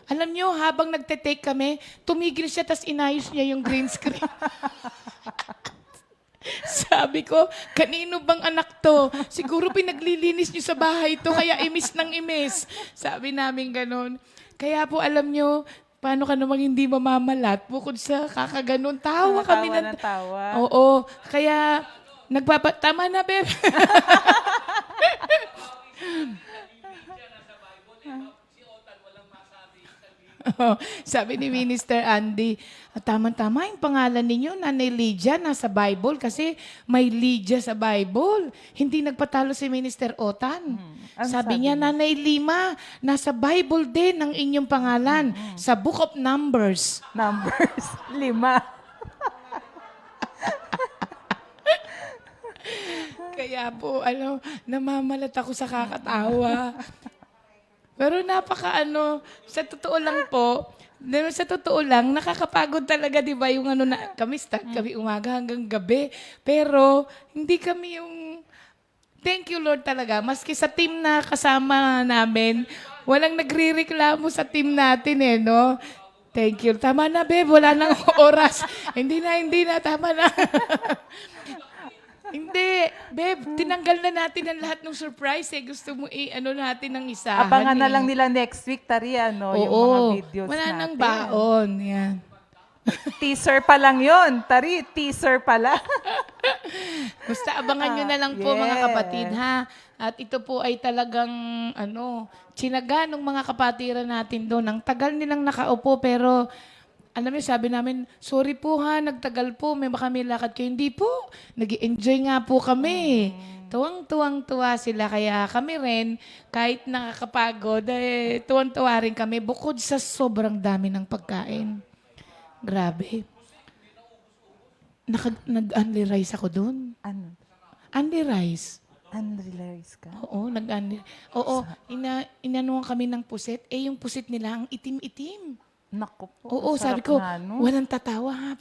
Alam nyo, habang nagte-take kami, tumigil siya, tas inayos niya yung green screen. Sabi ko, kanino bang anak to? Siguro pinaglilinis niyo sa bahay to, kaya imis ng imis. Sabi namin ganon. Kaya po, alam nyo, paano ka namang hindi mamamalat? Bukod sa kakaganon, tawa kami. Tawa ng tawa. Oo, kaya tama na, Beb. Sabi ni Minister Andy, tama-tama yung pangalan ninyo, Nanay Lydia, nasa Bible kasi may Lydia sa Bible. Hindi nagpatalo si Minister Otan. Sabi niya, Nanay Lima, nasa Bible din ang inyong pangalan, sa Book of Numbers. Numbers, 5. Kaya po, namamalat ako sa kakatawa. Pero sa totoo lang, nakakapagod talaga, di ba, yung kami start kami umaga hanggang gabi. Pero, hindi kami yung, thank you Lord talaga, maski sa team na kasama namin, walang nagre-reklamo sa team natin no? Thank you. Tama na, Beb, wala nang oras. Hindi na, tama na. Hindi. Babe, tinanggal na natin ang lahat ng surprise eh. Gusto mo natin ng isahan. Abangan na lang nila next week, tari, yung mga videos wala natin. nang baon. Yan. Teaser pa lang yun. Tari, teaser pala. Basta abangan nyo na lang po mga Yes. kapatid ha. At ito po ay talagang tsinaga ng mga kapatiran natin doon. Ang tagal nilang nakaupo pero alam niyo, sabi namin, sorry po ha, nagtagal po, may kami lakad kayo. Hindi po, nag-enjoy nga po kami. Tuwang-tuwang-tuwa sila. Kaya kami rin, kahit nakakapagod, tuwang-tuwa rin kami bukod sa sobrang dami ng pagkain. Grabe. Nag-unli rice ako doon. Ano? Unli rice. Unrealized ka? Oo, nag-unli. Oo, inanuhan kami ng pusit. Yung pusit nila, ang itim-itim. Naku po. Oo, sabi sarap ko, nga, no? walang tatawa ha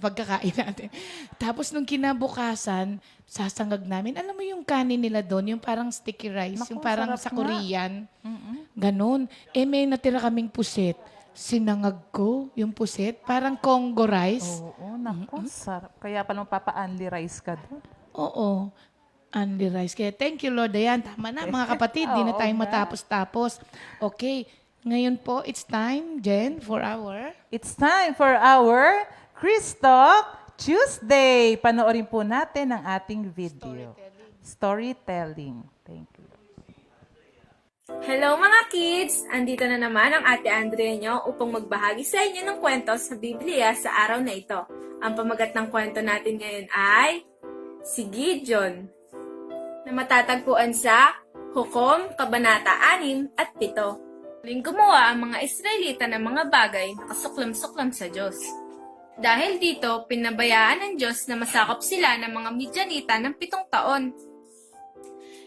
pagkakain natin. Tapos nung kinabukasan, sasangag namin. Alam mo yung kanin nila doon, yung parang sticky rice, Naku, yung parang sarap sa nga. Korean. Ganon. May natira kaming puset. Sinangag ko yung puset, parang Congo rice. Oo, naku, sarap. Kaya palang papa-unli rice ka doon. Oo. Unli rice. Kaya thank you Lord. Ayan, tama na mga kapatid. Di na Oo tayo nga. matapos-tapos. Okay. Ngayon po, it's time, Jen, for our... It's time for our Chris Talk Tuesday. Panoorin po natin ang ating video. Storytelling. Thank you. Hello mga kids! Andito na naman ang Ate Andrea nyo upang magbahagi sa inyo ng kwento sa Biblia sa araw na ito. Ang pamagat ng kwento natin ngayon ay si Gideon na matatagpuan sa Hukom, Kabanata 6 at 7. Muling gumawa ang mga Israelita ng mga bagay na kasuklam-suklam sa Diyos. Dahil dito, pinabayaan ng Diyos na masakop sila ng mga Midyanita ng 7 taon.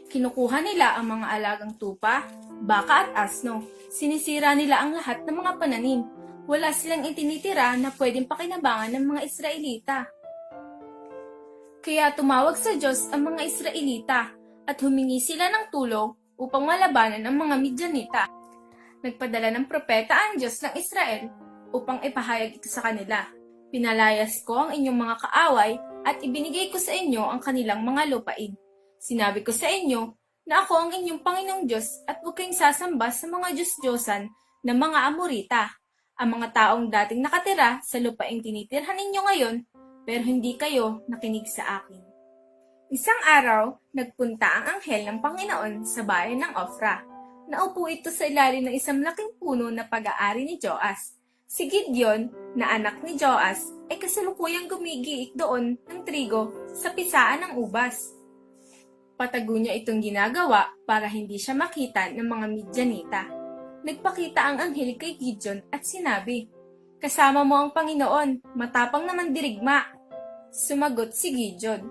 Kinukuha nila ang mga alagang tupa, baka at asno. Sinisira nila ang lahat ng mga pananim. Wala silang itinitira na pwedeng pakinabangan ng mga Israelita. Kaya tumawag sa Diyos ang mga Israelita at humingi sila ng tulong upang malabanan ang mga Midyanita. Nagpadala ng propeta ang Diyos ng Israel upang ipahayag ito sa kanila. Pinalayas ko ang inyong mga kaaway at ibinigay ko sa inyo ang kanilang mga lupain. Sinabi ko sa inyo na ako ang inyong Panginoong Diyos at huwag kayong sasamba sa mga Diyos-Diyosan ng mga Amorita. Ang mga taong dating nakatira sa lupaing tinitirhan ninyo ngayon pero hindi kayo nakinig sa akin. Isang araw, nagpunta ang anghel ng Panginoon sa bayan ng Ofra. Naupo ito sa ilalim ng isang laking puno na pag-aari ni Joas. Si Gideon, na anak ni Joas, ay kasalukuyang gumigiik doon ng trigo sa pisaan ng ubas. Patago niya itong ginagawa para hindi siya makita ng mga Midyanita. Nagpakita ang anghel kay Gideon at sinabi, "Kasama mo ang Panginoon, matapang naman dirigma." Sumagot si Gideon,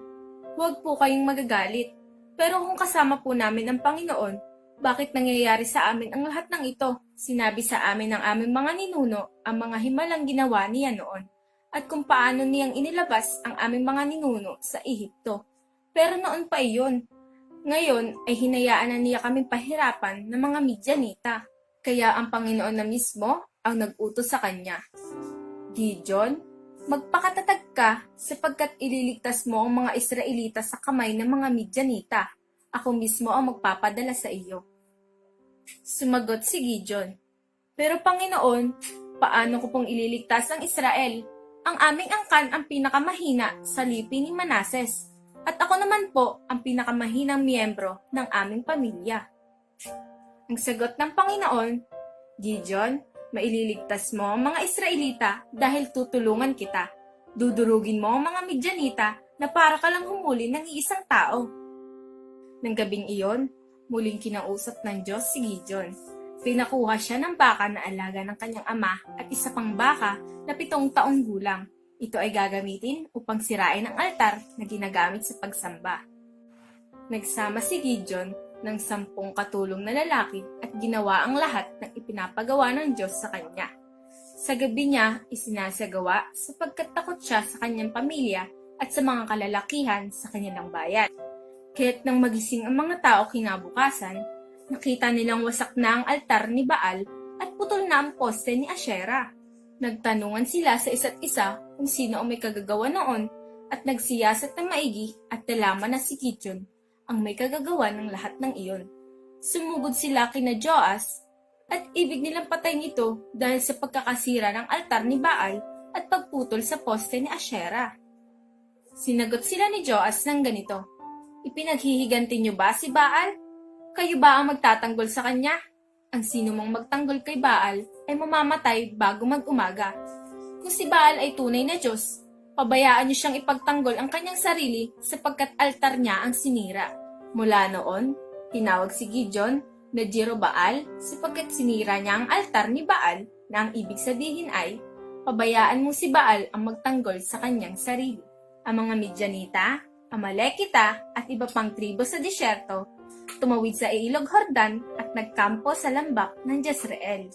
"Huwag po kayong magagalit. Pero kung kasama po namin ang Panginoon, bakit nangyayari sa amin ang lahat ng ito? Sinabi sa amin ng aming mga ninuno ang mga himalang ginawa niya noon, at kung paano niyang inilabas ang aming mga ninuno sa Ehipto. Pero noon pa iyon. Ngayon ay hinayaan na niya kaming pahirapan ng mga Midyanita. Kaya ang Panginoon na mismo ang nag-utos sa kanya. Gideon, magpakatatag ka sapagkat ililigtas mo ang mga Israelita sa kamay ng mga Midyanita. Ako mismo ang magpapadala sa iyo." Sumagot si Gideon, "Pero Panginoon, paano ko pong ililigtas ang Israel? Ang aming angkan ang pinakamahina sa lipi ni Manases, at ako naman po ang pinakamahinang miyembro ng aming pamilya." Ang sagot ng Panginoon, "Gideon, maililigtas mo ang mga Israelita dahil tutulungan kita. Dudurugin mo ang mga Midyanita na para ka lang humuli ng iisang tao." Nang gabing iyon, muling kinausap ng Diyos si Gideon. Pinakuha siya ng baka na alaga ng kanyang ama at isa pang baka na 7 taong gulang. Ito ay gagamitin upang sirain ang altar na ginagamit sa pagsamba. Nagsama si Gideon ng 10 katulong na lalaki at ginawa ang lahat ng ipinapagawa ng Diyos sa kanya. Sa gabi niya, isinasagawa sapagkat takot siya sa kanyang pamilya at sa mga kalalakihan sa kanilang bayan. Kaya't nang magising ang mga tao kinabukasan, nakita nilang wasak na ang altar ni Baal at putol na ang poste ni Asherah. Nagtanungan sila sa isa't isa kung sino ang may kagagawa noon at nagsiyasat ng maigi at nalaman na si Gideon ang may kagagawa ng lahat ng iyon. Sumugod sila kina Joas at ibig nilang patayin ito dahil sa pagkakasira ng altar ni Baal at pagputol sa poste ni Asherah. Sinagot sila ni Joas ng ganito, "Ipinaghihiganti niyo ba si Baal? Kayo ba ang magtatanggol sa kanya? Ang sino mong magtanggol kay Baal ay mamamatay bago mag-umaga. Kung si Baal ay tunay na Diyos, pabayaan niyo siyang ipagtanggol ang kanyang sarili sapagkat altar niya ang sinira." Mula noon, tinawag si Gideon na Jerubbaal sapagkat sinira niya ang altar ni Baal na ang ibig sabihin ay, pabayaan mo si Baal ang magtanggol sa kanyang sarili. Ang mga Midyanita, Amalekita at iba pang tribo sa disyerto, tumawid sa Ilog Jordan at nagkampo sa lambak ng Jezreel.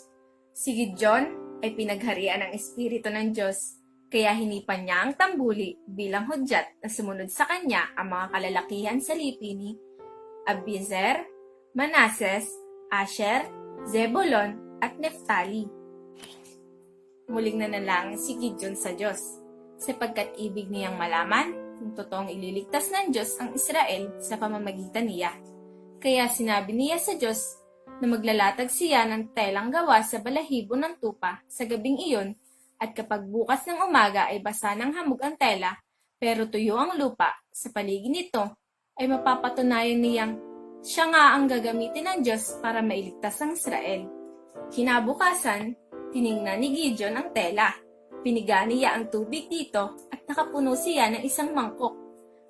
Si Gideon ay pinagharian ng Espiritu ng Diyos, kaya hinipan niya ang tambuli bilang hudyat na sumunod sa kanya ang mga kalalakihan sa lipi ni Abiezer, Manases, Asher, Zebulon at Neftali. Muling nanalangin si Gideon sa Diyos, sapagkat ibig niyang malaman kung totoong ililigtas ng Diyos ang Israel sa pamamagitan niya. Kaya sinabi niya sa Diyos na maglalatag siya ng telang gawa sa balahibo ng tupa sa gabing iyon, at kapag bukas ng umaga ay basa ng hamog ang tela, pero tuyo ang lupa sa paligid nito, ay mapapatunayan niyang siya nga ang gagamitin ng Diyos para mailigtas ang Israel. Kinabukasan, tiningnan ni Gideon ang tela. Piniga niya ang tubig dito at nakapuno siya ng isang mangkok.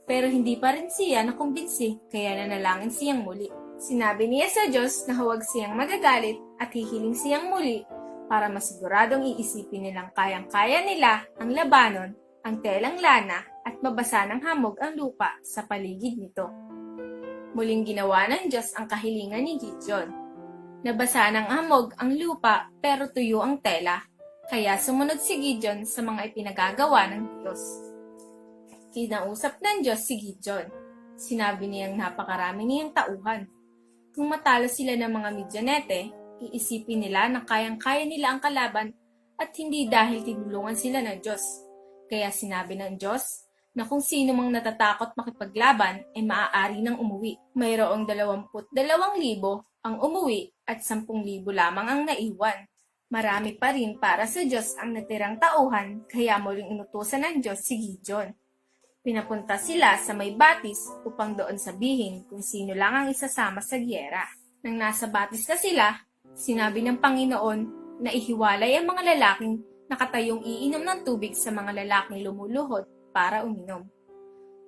Pero hindi pa rin siya nakumbinsi, kaya nanalangin siyang muli. Sinabi niya sa Diyos na huwag siyang magagalit at hihiling siyang muli para masiguradong iisipin nilang kayang-kaya nila ang labanon, ang telang lana at mabasa ng hamog ang lupa sa paligid nito. Muling ginawa ng Diyos ang kahilingan ni Gideon. Nabasa ng hamog ang lupa pero tuyo ang tela. Kaya sumunod si Gideon sa mga ipinagagawa ng Diyos. Kinausap ng Diyos si Gideon. Sinabi niyang napakarami niyang tauhan. Kung matalo sila ng mga Midyanete, iisipin nila na kayang-kaya nila ang kalaban at hindi dahil tinulungan sila ng Diyos. Kaya sinabi ng Diyos na kung sino mang natatakot makipaglaban ay maaari nang umuwi. Mayroong 22,000 ang umuwi at 10,000 lamang ang naiwan. Marami pa rin para sa Diyos ang natirang tauhan, kaya muling inutusan ng Diyos si Gideon. Pinapunta sila sa may batis upang doon sabihin kung sino lang ang isasama sa gyera. Nang nasa batis na sila, sinabi ng Panginoon na ihiwalay ang mga lalaking nakatayong iinom ng tubig sa mga lalaking lumuluhod para uminom.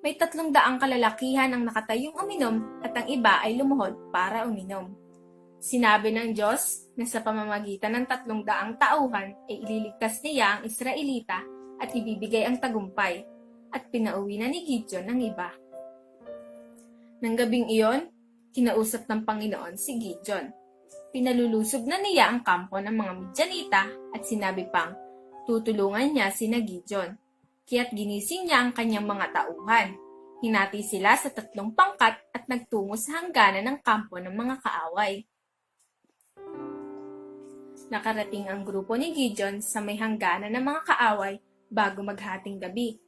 May 300 kalalakihan ang nakatayong uminom at ang iba ay lumuhod para uminom. Sinabi ng Diyos na sa pamamagitan ng 300 tauhan ay ililigtas niya ang Israelita at ibibigay ang tagumpay, at pinauwi na ni Gideon ang iba. Nang gabing iyon, kinausap ng Panginoon si Gideon. Pinalulusob na niya ang kampo ng mga Midyanita at sinabi pang tutulungan niya sina Gideon. Kaya't ginising niya ang kanyang mga tauhan. Hinati sila sa 3 pangkat at nagtungo sa hangganan ng kampo ng mga kaaway. Nakarating ang grupo ni Gideon sa may hangganan ng mga kaaway bago maghating gabi.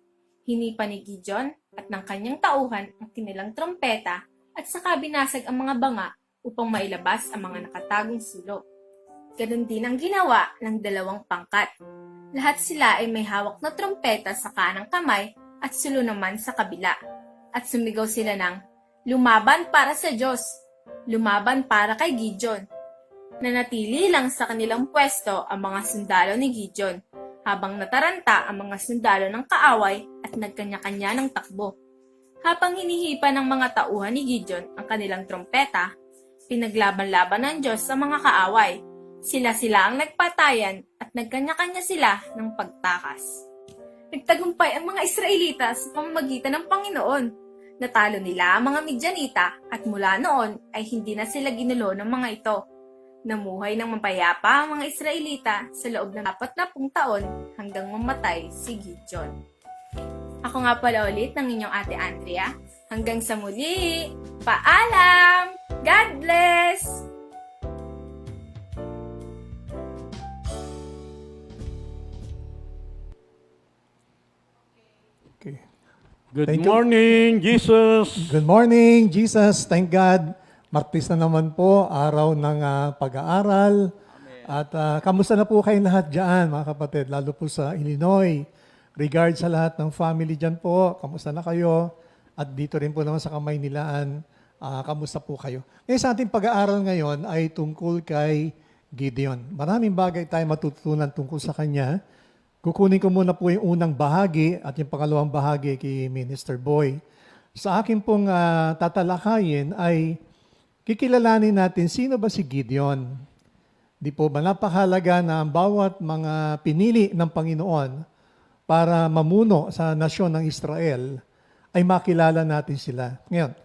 Hinipa ni Gideon at ng kanyang tauhan ang kanilang trompeta at saka binasag ang mga banga upang mailabas ang mga nakatagong sulok. Ganun din ang ginawa ng 2 pangkat. Lahat sila ay may hawak na trompeta sa kanang kamay at sulo naman sa kabila. At sumigaw sila ng, "Lumaban para sa Diyos! Lumaban para kay Gideon!" Nanatili lang sa kanilang pwesto ang mga sundalo ni Gideon, habang nataranta ang mga sundalo ng kaaway at nagkanya-kanya ng takbo. Habang hinihipa ng mga tauhan ni Gideon ang kanilang trompeta, pinaglaban-laban ng Diyos sa mga kaaway. Sila-sila ang nagpatayan at nagkanya-kanya sila ng pagtakas. Nagtagumpay ang mga Israelita sa pamamagitan ng Panginoon. Natalo nila ang mga Midyanita at mula noon ay hindi na sila ginulo ng mga ito. Namuhay ng mapayapa ang mga Israelita sa loob ng 40 taon hanggang mamatay si Gideon. Ako nga pala ulit ng inyong Ate Andrea. Hanggang sa muli! Paalam! God bless! Okay. Good Thank you. morning, Jesus. Good morning, Jesus. Thank God. Martes na naman po, araw ng pag-aaral. At kamusta na po kayo lahat dyan, mga kapatid, lalo po sa Illinois. Regards sa lahat ng family dyan po, kamusta na kayo? At dito rin po naman sa Kamaynilaan, kamusta po kayo? Ngayon sa ating pag-aaral ngayon ay tungkol kay Gideon. Maraming bagay tayo matutunan tungkol sa kanya. Kukunin ko muna po yung unang bahagi at yung pangalawang bahagi kay Minister Boy. Sa akin pong tatalakayin ay kikilalanin natin sino ba si Gideon. Di po ba napakahalaga na ang bawat mga pinili ng Panginoon para mamuno sa nasyon ng Israel ay makilala natin sila. Ngayon,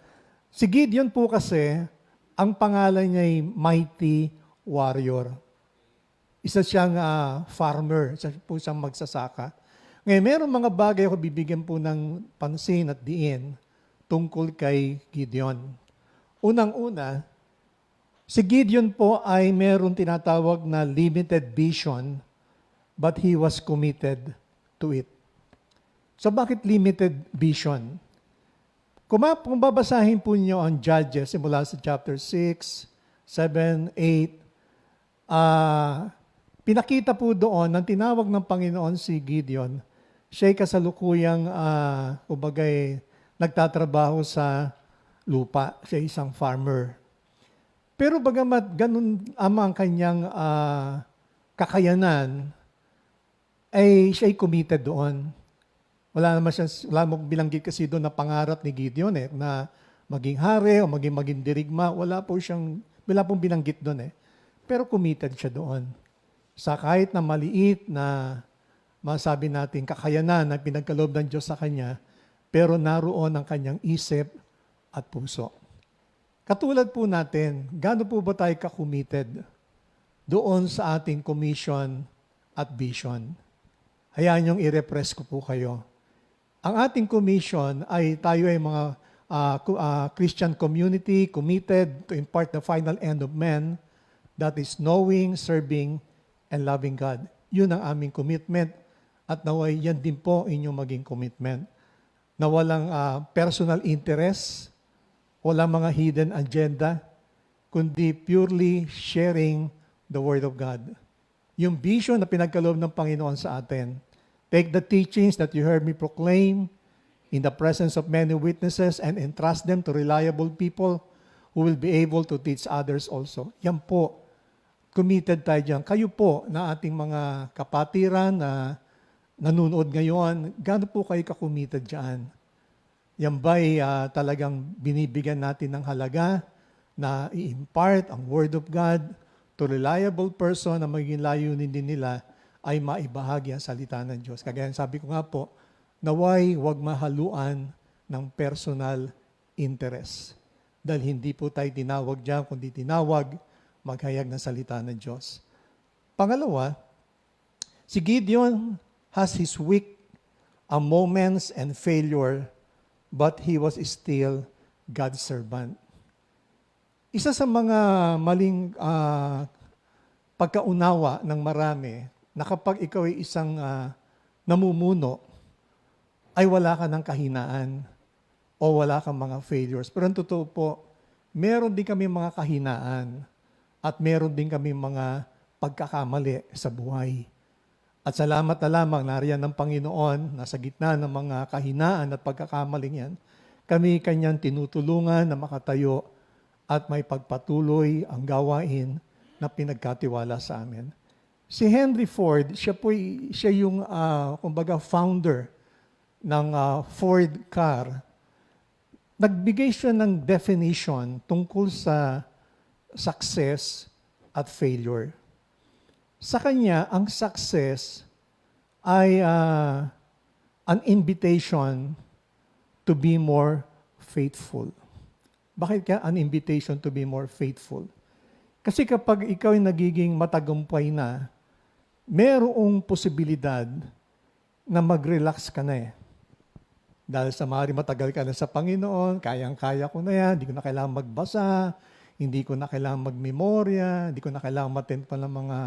si Gideon po kasi, ang pangalan niya ay Mighty Warrior. Isa siyang farmer, isa po siyang magsasaka. Ngayon, merong mga bagay ako bibigyan po ng pansin at diin tungkol kay Gideon. Unang-una, si Gideon po ay meron tinatawag na limited vision, but he was committed to it. So bakit limited vision? Kung babasahin po niyo ang Judges, simula sa chapter 6, 7, 8, pinakita po doon ng tinawag ng Panginoon si Gideon, siya'y kasalukuyang nagtatrabaho sa lupa. Siya isang farmer. Pero bagamat ganun ang kanyang kakayanan, ay siya'y committed doon. Wala mong bilanggit kasi doon na pangarap ni Gideon na maging hari o maging dirigma. Wala pong binanggit doon Pero committed siya doon. Sa kahit na maliit na masabi natin kakayanan na pinagkaloob ng Diyos sa kanya, pero naroon ang kanyang isip at puso. Katulad po natin, gaano po ba tayo ka-committed doon sa ating commission at vision? Hayaan niyong i-repress ko po kayo. Ang ating commission ay tayo ay mga Christian community committed to impart the final end of man, that is knowing, serving, and loving God. Yun ang aming commitment at naway yan din po inyong maging commitment. Na walang personal interest, walang mga hidden agenda, kundi purely sharing the Word of God. yung vision na pinagkaloob ng Panginoon sa atin. Take the teachings that you heard me proclaim in the presence of many witnesses and entrust them to reliable people who will be able to teach others also. Yan po, committed tayo dyan. Kayo po na ating mga kapatiran na nanonood ngayon, gaano po kayo ka-committed dyan? Yan ba'y talagang binibigyan natin ng halaga na i-impart ang Word of God to reliable person na magiging layunin din nila ay maibahagi ang salita ng Diyos. Kagaya sabi ko nga po, naway wag mahaluan ng personal interest. Dahil hindi po tayo tinawag dyan, kundi tinawag maghayag ng salita ng Diyos. Pangalawa, si Gideon has his weak moments and failure, but he was still God's servant. Isa sa mga maling pagkaunawa ng marami na kapag ikaw ay isang namumuno, ay wala ka ng kahinaan o wala kang mga failures. Pero ang totoo po, meron din kami mga kahinaan at meron din kami mga pagkakamali sa buhay. At salamat na lamang, nariyan ng Panginoon, nasa gitna ng mga kahinaan at pagkakamaling yan, kami kanyang tinutulungan na makatayo at may pagpatuloy ang gawain na pinagkatiwala sa amin. Si Henry Ford, siya yung kumbaga founder ng Ford car. Nagbigay siya ng definition tungkol sa success at failure. Sa kanya, ang success ay an invitation to be more faithful. Bakit ka an invitation to be more faithful? Kasi kapag ikaw ay nagiging matagumpay na, merong posibilidad na mag-relax ka na eh. Dahil sa maaari matagal ka na sa Panginoon, kayang-kaya ko na yan, hindi ko na kailangan magbasa, hindi ko na kailangan magmemorya, hindi ko na kailangan mattend pa ng mga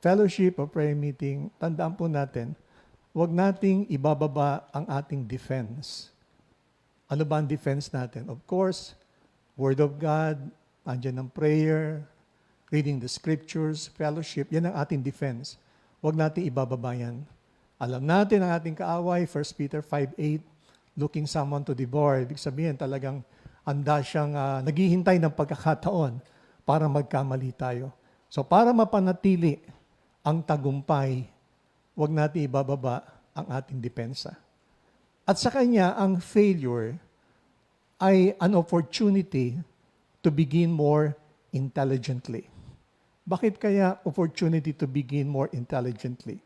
fellowship or prayer meeting. Tandaan po natin, huwag nating ibababa ang ating defense. Ano ba ang defense natin? Of course, Word of God, andyan ang prayer, reading the scriptures, fellowship, yan ang ating defense. Huwag natin ibababa yan. Alam natin ang ating kaaway, 1 Peter 5:8, looking someone to devour. Ibig sabihin talagang handa siyang naghihintay ng pagkakataon para magkamali tayo. So para mapanatili ang tagumpay, huwag natin ibababa ang ating depensa. At sa kanya, ang failure ay an opportunity to begin more intelligently. Bakit kaya opportunity to begin more intelligently?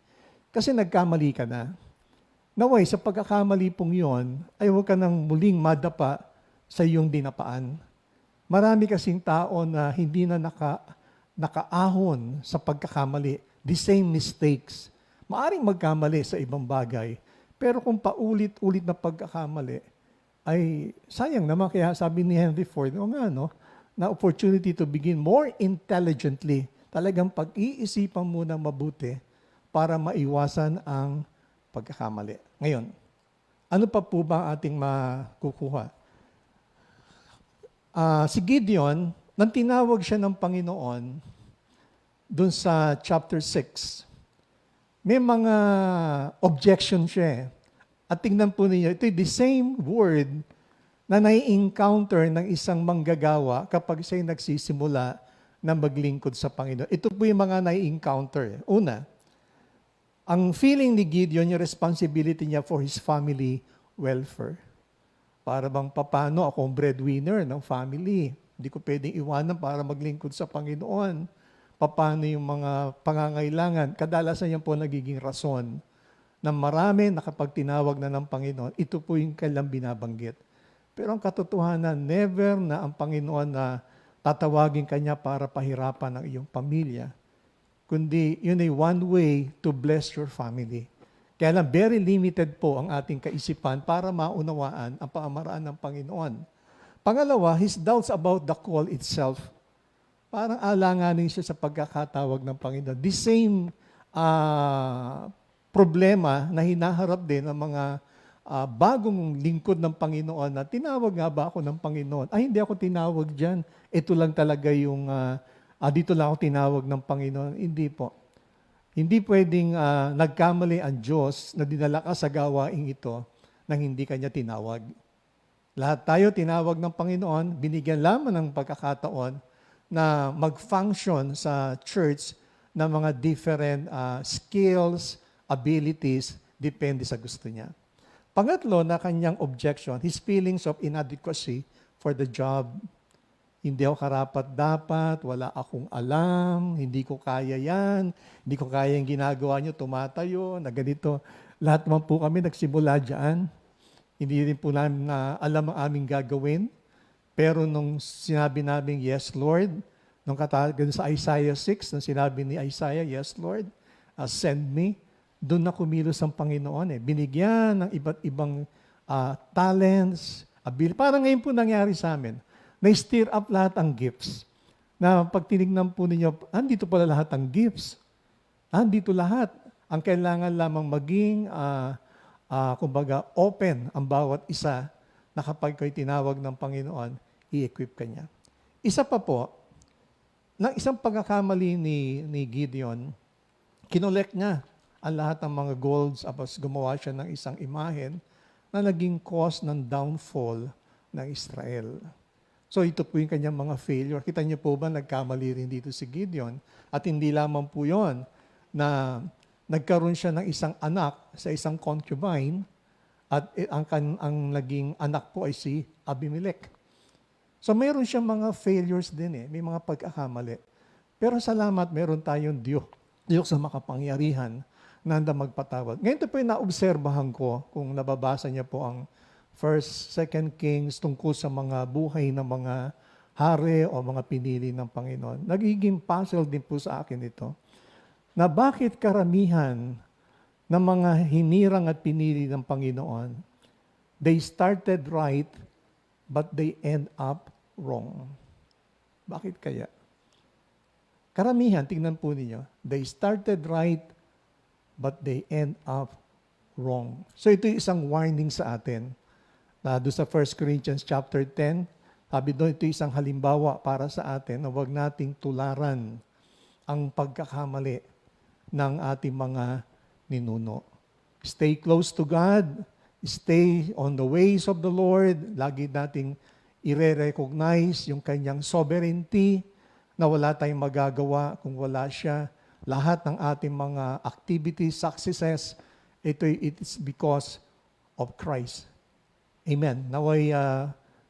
Kasi nagkamali ka na. Naway, sa pagkakamali pong yon, ay huwag ka nang muling madapa sa iyong dinapaan. Marami kasing tao na hindi na nakaahon sa pagkakamali. The same mistakes. Maaring magkamali sa ibang bagay. Pero kung paulit-ulit na pagkakamali, ay sayang naman. Kaya sabi ni Henry Ford, na opportunity to begin more intelligently. Talagang pag-iisipan muna mabuti para maiwasan ang pagkakamali. Ngayon, ano pa po ba ating makukuha? Si Gideon, nang tinawag siya ng Panginoon, dun sa chapter 6, may mga objection siya eh. At tingnan po ninyo, ito the same word na nai-encounter ng isang manggagawa kapag siya'y nagsisimula na maglingkod sa Panginoon. Ito po yung mga nai-encounter. Una, ang feeling ni Gideon, yung responsibility niya for his family welfare. Para bang papano ako ang breadwinner ng family. Hindi ko pwedeng iwanan para maglingkod sa Panginoon. Paano yung mga pangangailangan. Kadalasan yan po nagiging rason na marami na kapag tinawag na ng Panginoon, ito po yung kailang binabanggit. Pero ang katotohanan, never na ang Panginoon na tatawagin kanya para pahirapan ang iyong pamilya. Kundi yun ay one way to bless your family. Kaya lang, very limited po ang ating kaisipan para maunawaan ang pamamaraan ng Panginoon. Pangalawa, his doubts about the call itself. Parang alanganin siya sa pagkakatawag ng Panginoon. The same problema na hinaharap din ng mga bagong lingkod ng Panginoon na tinawag nga ba ako ng Panginoon? Ay, hindi ako tinawag dyan. Ito lang talaga yung, dito lang ako tinawag ng Panginoon. Hindi po. Hindi pwedeng nagkamali ang Diyos na dinala ka sa gawaing ito nang hindi kanya tinawag. Lahat tayo tinawag ng Panginoon, binigyan lamang ng pagkakataon na mag-function sa church ng mga different skills, abilities, depende sa gusto niya. Pangatlo na kanyang objection, his feelings of inadequacy for the job. Hindi ako karapat-dapat, wala akong alam, hindi ko kaya yan, hindi ko kaya yung ginagawa nyo, tumatayo, na ganito. Lahat naman po kami nagsimula dyan. Hindi rin po namin alam ang aming gagawin. Pero nung sinabi namin, yes, Lord, nung katagan sa Isaiah 6, nung sinabi ni Isaiah, yes, Lord, send me, doon na kumilos ang Panginoon. Binigyan ng iba't ibang talents, ability. Parang ngayon po nangyari sa amin. Na-stir up lahat ang gifts. Na pag tinignan po ninyo, andito pala lahat ang gifts. Andito lahat. Ang kailangan lamang maging, kumbaga, open ang bawat isa na kapag kayo tinawag ng Panginoon, i-equip ka niya. Isa pa po, ng isang pagkakamali ni Gideon, kinolek niya ang lahat ng mga golds, tapos gumawa siya ng isang imahen na naging cause ng downfall ng Israel. So ito po yung kanyang mga failure. Kita niyo po ba, nagkamali rin dito si Gideon? At hindi lamang po yon na nagkaroon siya ng isang anak sa isang concubine at ang naging anak po ay si Abimelech. So mayroon siyang mga failures din may mga pagkakamali. Pero salamat, meron tayong Diyos sa makapangyarihan na handa magpatawad. Ngayon ito po yung naobserbahan ko kung nababasa niya po ang 1st, 2nd Kings tungkol sa mga buhay ng mga hari o mga pinili ng Panginoon. Nagiging puzzle din po sa akin ito na bakit karamihan ng mga hinirang at pinili ng Panginoon, they started right, but they end up wrong. Bakit kaya? Karamihan, tingnan po ninyo, they started right, but they end up wrong. So ito yung isang warning sa atin. Na doon sa 1 Corinthians chapter 10, sabi doon, ito isang halimbawa para sa atin na huwag nating tularan ang pagkakamali ng ating mga ninuno. Stay close to God, stay on the ways of the Lord, lagi nating i-recognize yung kanyang sovereignty na wala tayong magagawa kung wala siya. Lahat ng ating mga activities, successes, it is because of Christ. Amen. Naway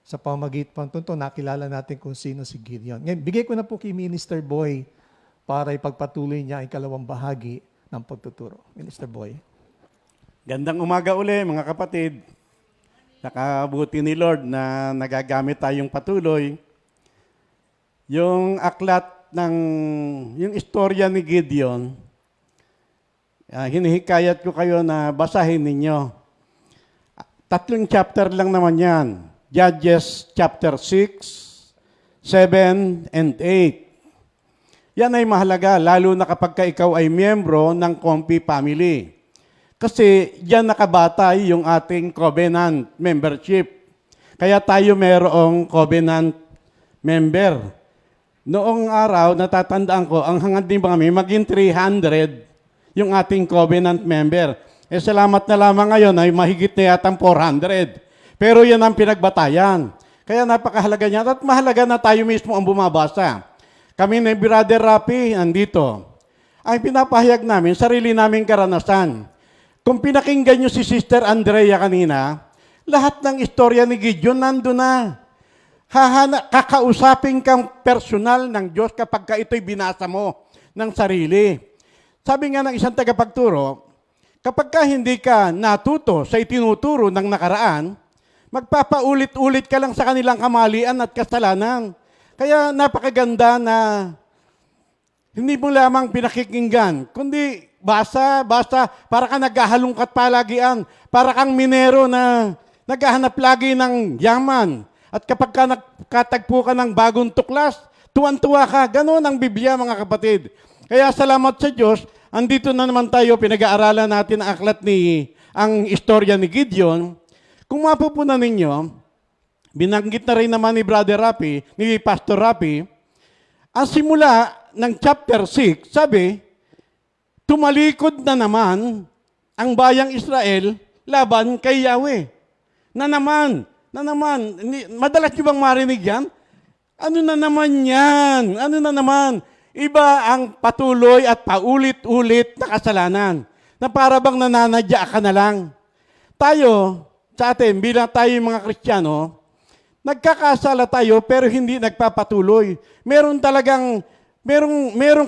sa pamagitan po ito, nakilala natin kung sino si Gideon. Ngayon, bigay ko na po kay Minister Boy para ipagpatuloy niya ang ikalawang bahagi ng pagtuturo. Minister Boy. Gandang umaga uli, mga kapatid. Nakabuti ni Lord na nagagamit tayong patuloy. Yung aklat yung istorya ni Gideon, hinihikayat ko kayo na basahin ninyo. 3 chapter lang naman yan. Judges chapter 6, 7, and 8. Yan ay mahalaga, lalo na kapag ikaw ay miyembro ng Comfy family. Kasi yan nakabatay yung ating covenant membership. Kaya tayo merong covenant member. Noong araw, natatandaan ko, ang hangad din kami, maging 300 yung ating covenant member. Salamat na lamang ngayon ay mahigit na yatang 400. Pero yan ang pinagbatayan. Kaya napakahalaga niya at mahalaga na tayo mismo ang bumabasa. Kami ni Brother Rapi andito. Ang pinapahayag namin, sarili naming karanasan. Kung pinakinggan nyo si Sister Andrea kanina, lahat ng istorya ni Gideon nandun na. Kakausapin kang personal ng Diyos kapag ito'y binasa mo ng sarili. Sabi nga ng isang tagapagturo, kapag hindi ka natuto sa itinuturo ng nakaraan, magpapaulit-ulit ka lang sa kanilang kamalian at kasalanan. Kaya napakaganda na hindi mo lamang pinakikinggan, kundi basa, para ka naghahalungkat palagian, para kang minero na naghahanap lagi ng yaman. At kapag ka nakatagpo ka ng bagong tuklas, tuwan-tuwa ka. Ganon ang Biblia, mga kapatid. Kaya salamat sa Diyos, andito na naman tayo, pinag-aaralan natin ang aklat ang istorya ni Gideon. Kung mapupunan ninyo, binanggit na rin naman ni Brother Rapi, ni Pastor Rapi, ang simula ng chapter 6, sabi, tumalikod na naman ang bayang Israel laban kay Yahweh. Na naman. Madalas nyo bang marinig yan? Ano na naman yan? Ano na naman? Iba ang patuloy at paulit-ulit na kasalanan na para bang nananadya ka na lang. Tayo, sa atin, bilang tayo yung mga Kristiyano, nagkakasala tayo pero hindi nagpapatuloy. Merong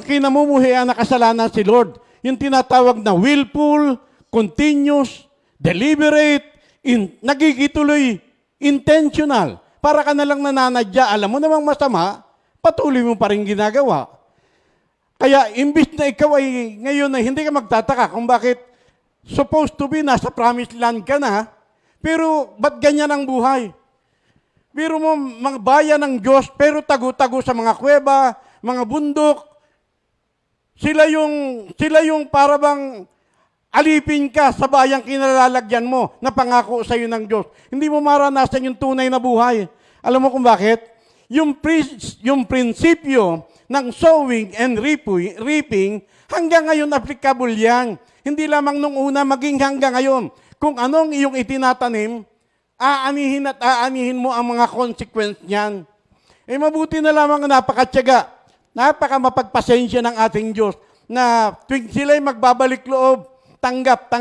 kinamumuhian na kasalanan si Lord. Yung tinatawag na willful, continuous, deliberate, nagigituloy, intentional. Para ka na lang nananadya, alam mo namang masama, patuloy mo pa rin ginagawa. Kaya imbis na ikaw ay ngayon na hindi ka magtataka kung bakit supposed to be nasa promised land ka na, pero ba't ganyan ang buhay? Biro mo, mga bayan ng Diyos, pero tago-tago sa mga kuweba, mga bundok. Sila yung para bang alipin ka sa bayang kinalalagyan mo na pangako sa iyo ng Diyos. Hindi mo maranasan yung tunay na buhay. Alam mo kung bakit? Yung prinsipyo ng sowing and reaping, hanggang ngayon applicable yan. Hindi lamang nung una, maging hanggang ngayon. Kung anong iyong itinatanim, aanihin at aanihin mo ang mga consequence niyan. Mabuti na lamang napakatyaga, napakamapagpasensya ng ating Diyos na tuwing sila'y magbabalik loob, tanggap.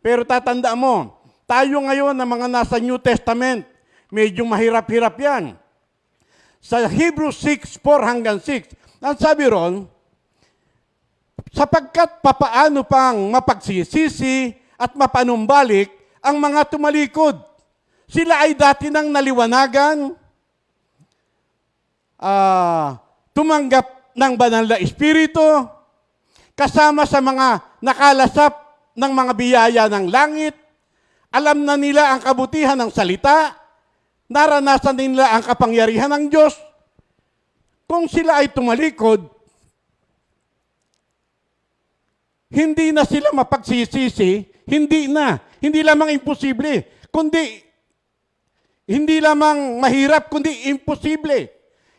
Pero tatanda mo, tayo ngayon na mga nasa New Testament, medyo mahirap-hirap yan. Sa Hebrews 6:4-6, ang sabi ron, sapagkat papaano pang mapagsisisi at mapanumbalik ang mga tumalikod. Sila ay dati nang naliwanagan, tumanggap ng banal na Espiritu, kasama sa mga nakalasap ng mga biyaya ng langit, alam na nila ang kabutihan ng salita, naranasan nila ang kapangyarihan ng Diyos. Kung sila ay tumalikod, hindi na sila mapagsisisi, hindi lamang imposible, kundi hindi lamang mahirap, kundi imposible.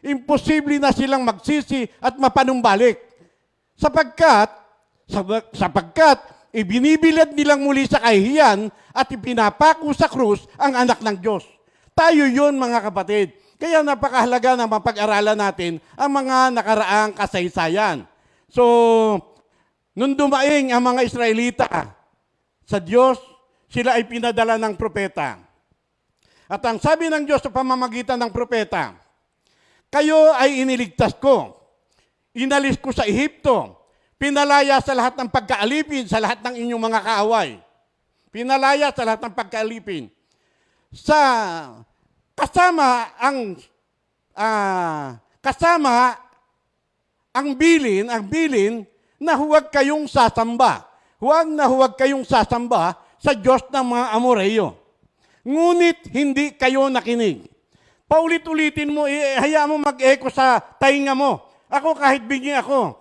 Imposible na silang magsisi at mapanumbalik. Sapagkat ibinibilad nilang muli sa kahihiyan at ipinapako sa krus ang anak ng Diyos. Tayo yun, mga kapatid. Kaya napakahalaga na mapag-aralan natin ang mga nakaraang kasaysayan. So, nung dumaing ang mga Israelita sa Diyos, sila ay pinadala ng propeta. At ang sabi ng Diyos sa pamamagitan ng propeta, kayo ay iniligtas ko. Inalis ko sa Ehipto. Pinalaya sa lahat ng pagkaalipin, sa lahat ng inyong mga kaaway. Pinalaya sa lahat ng pagkaalipin. Kasama ang bilin na huwag kayong sasamba. Huwag kayong sasamba sa Diyos ng mga Amoreyo. Ngunit hindi kayo nakinig. Paulit-ulitin mo, hayaan mo mag-echo sa tainga mo. Ako kahit bigyan ako.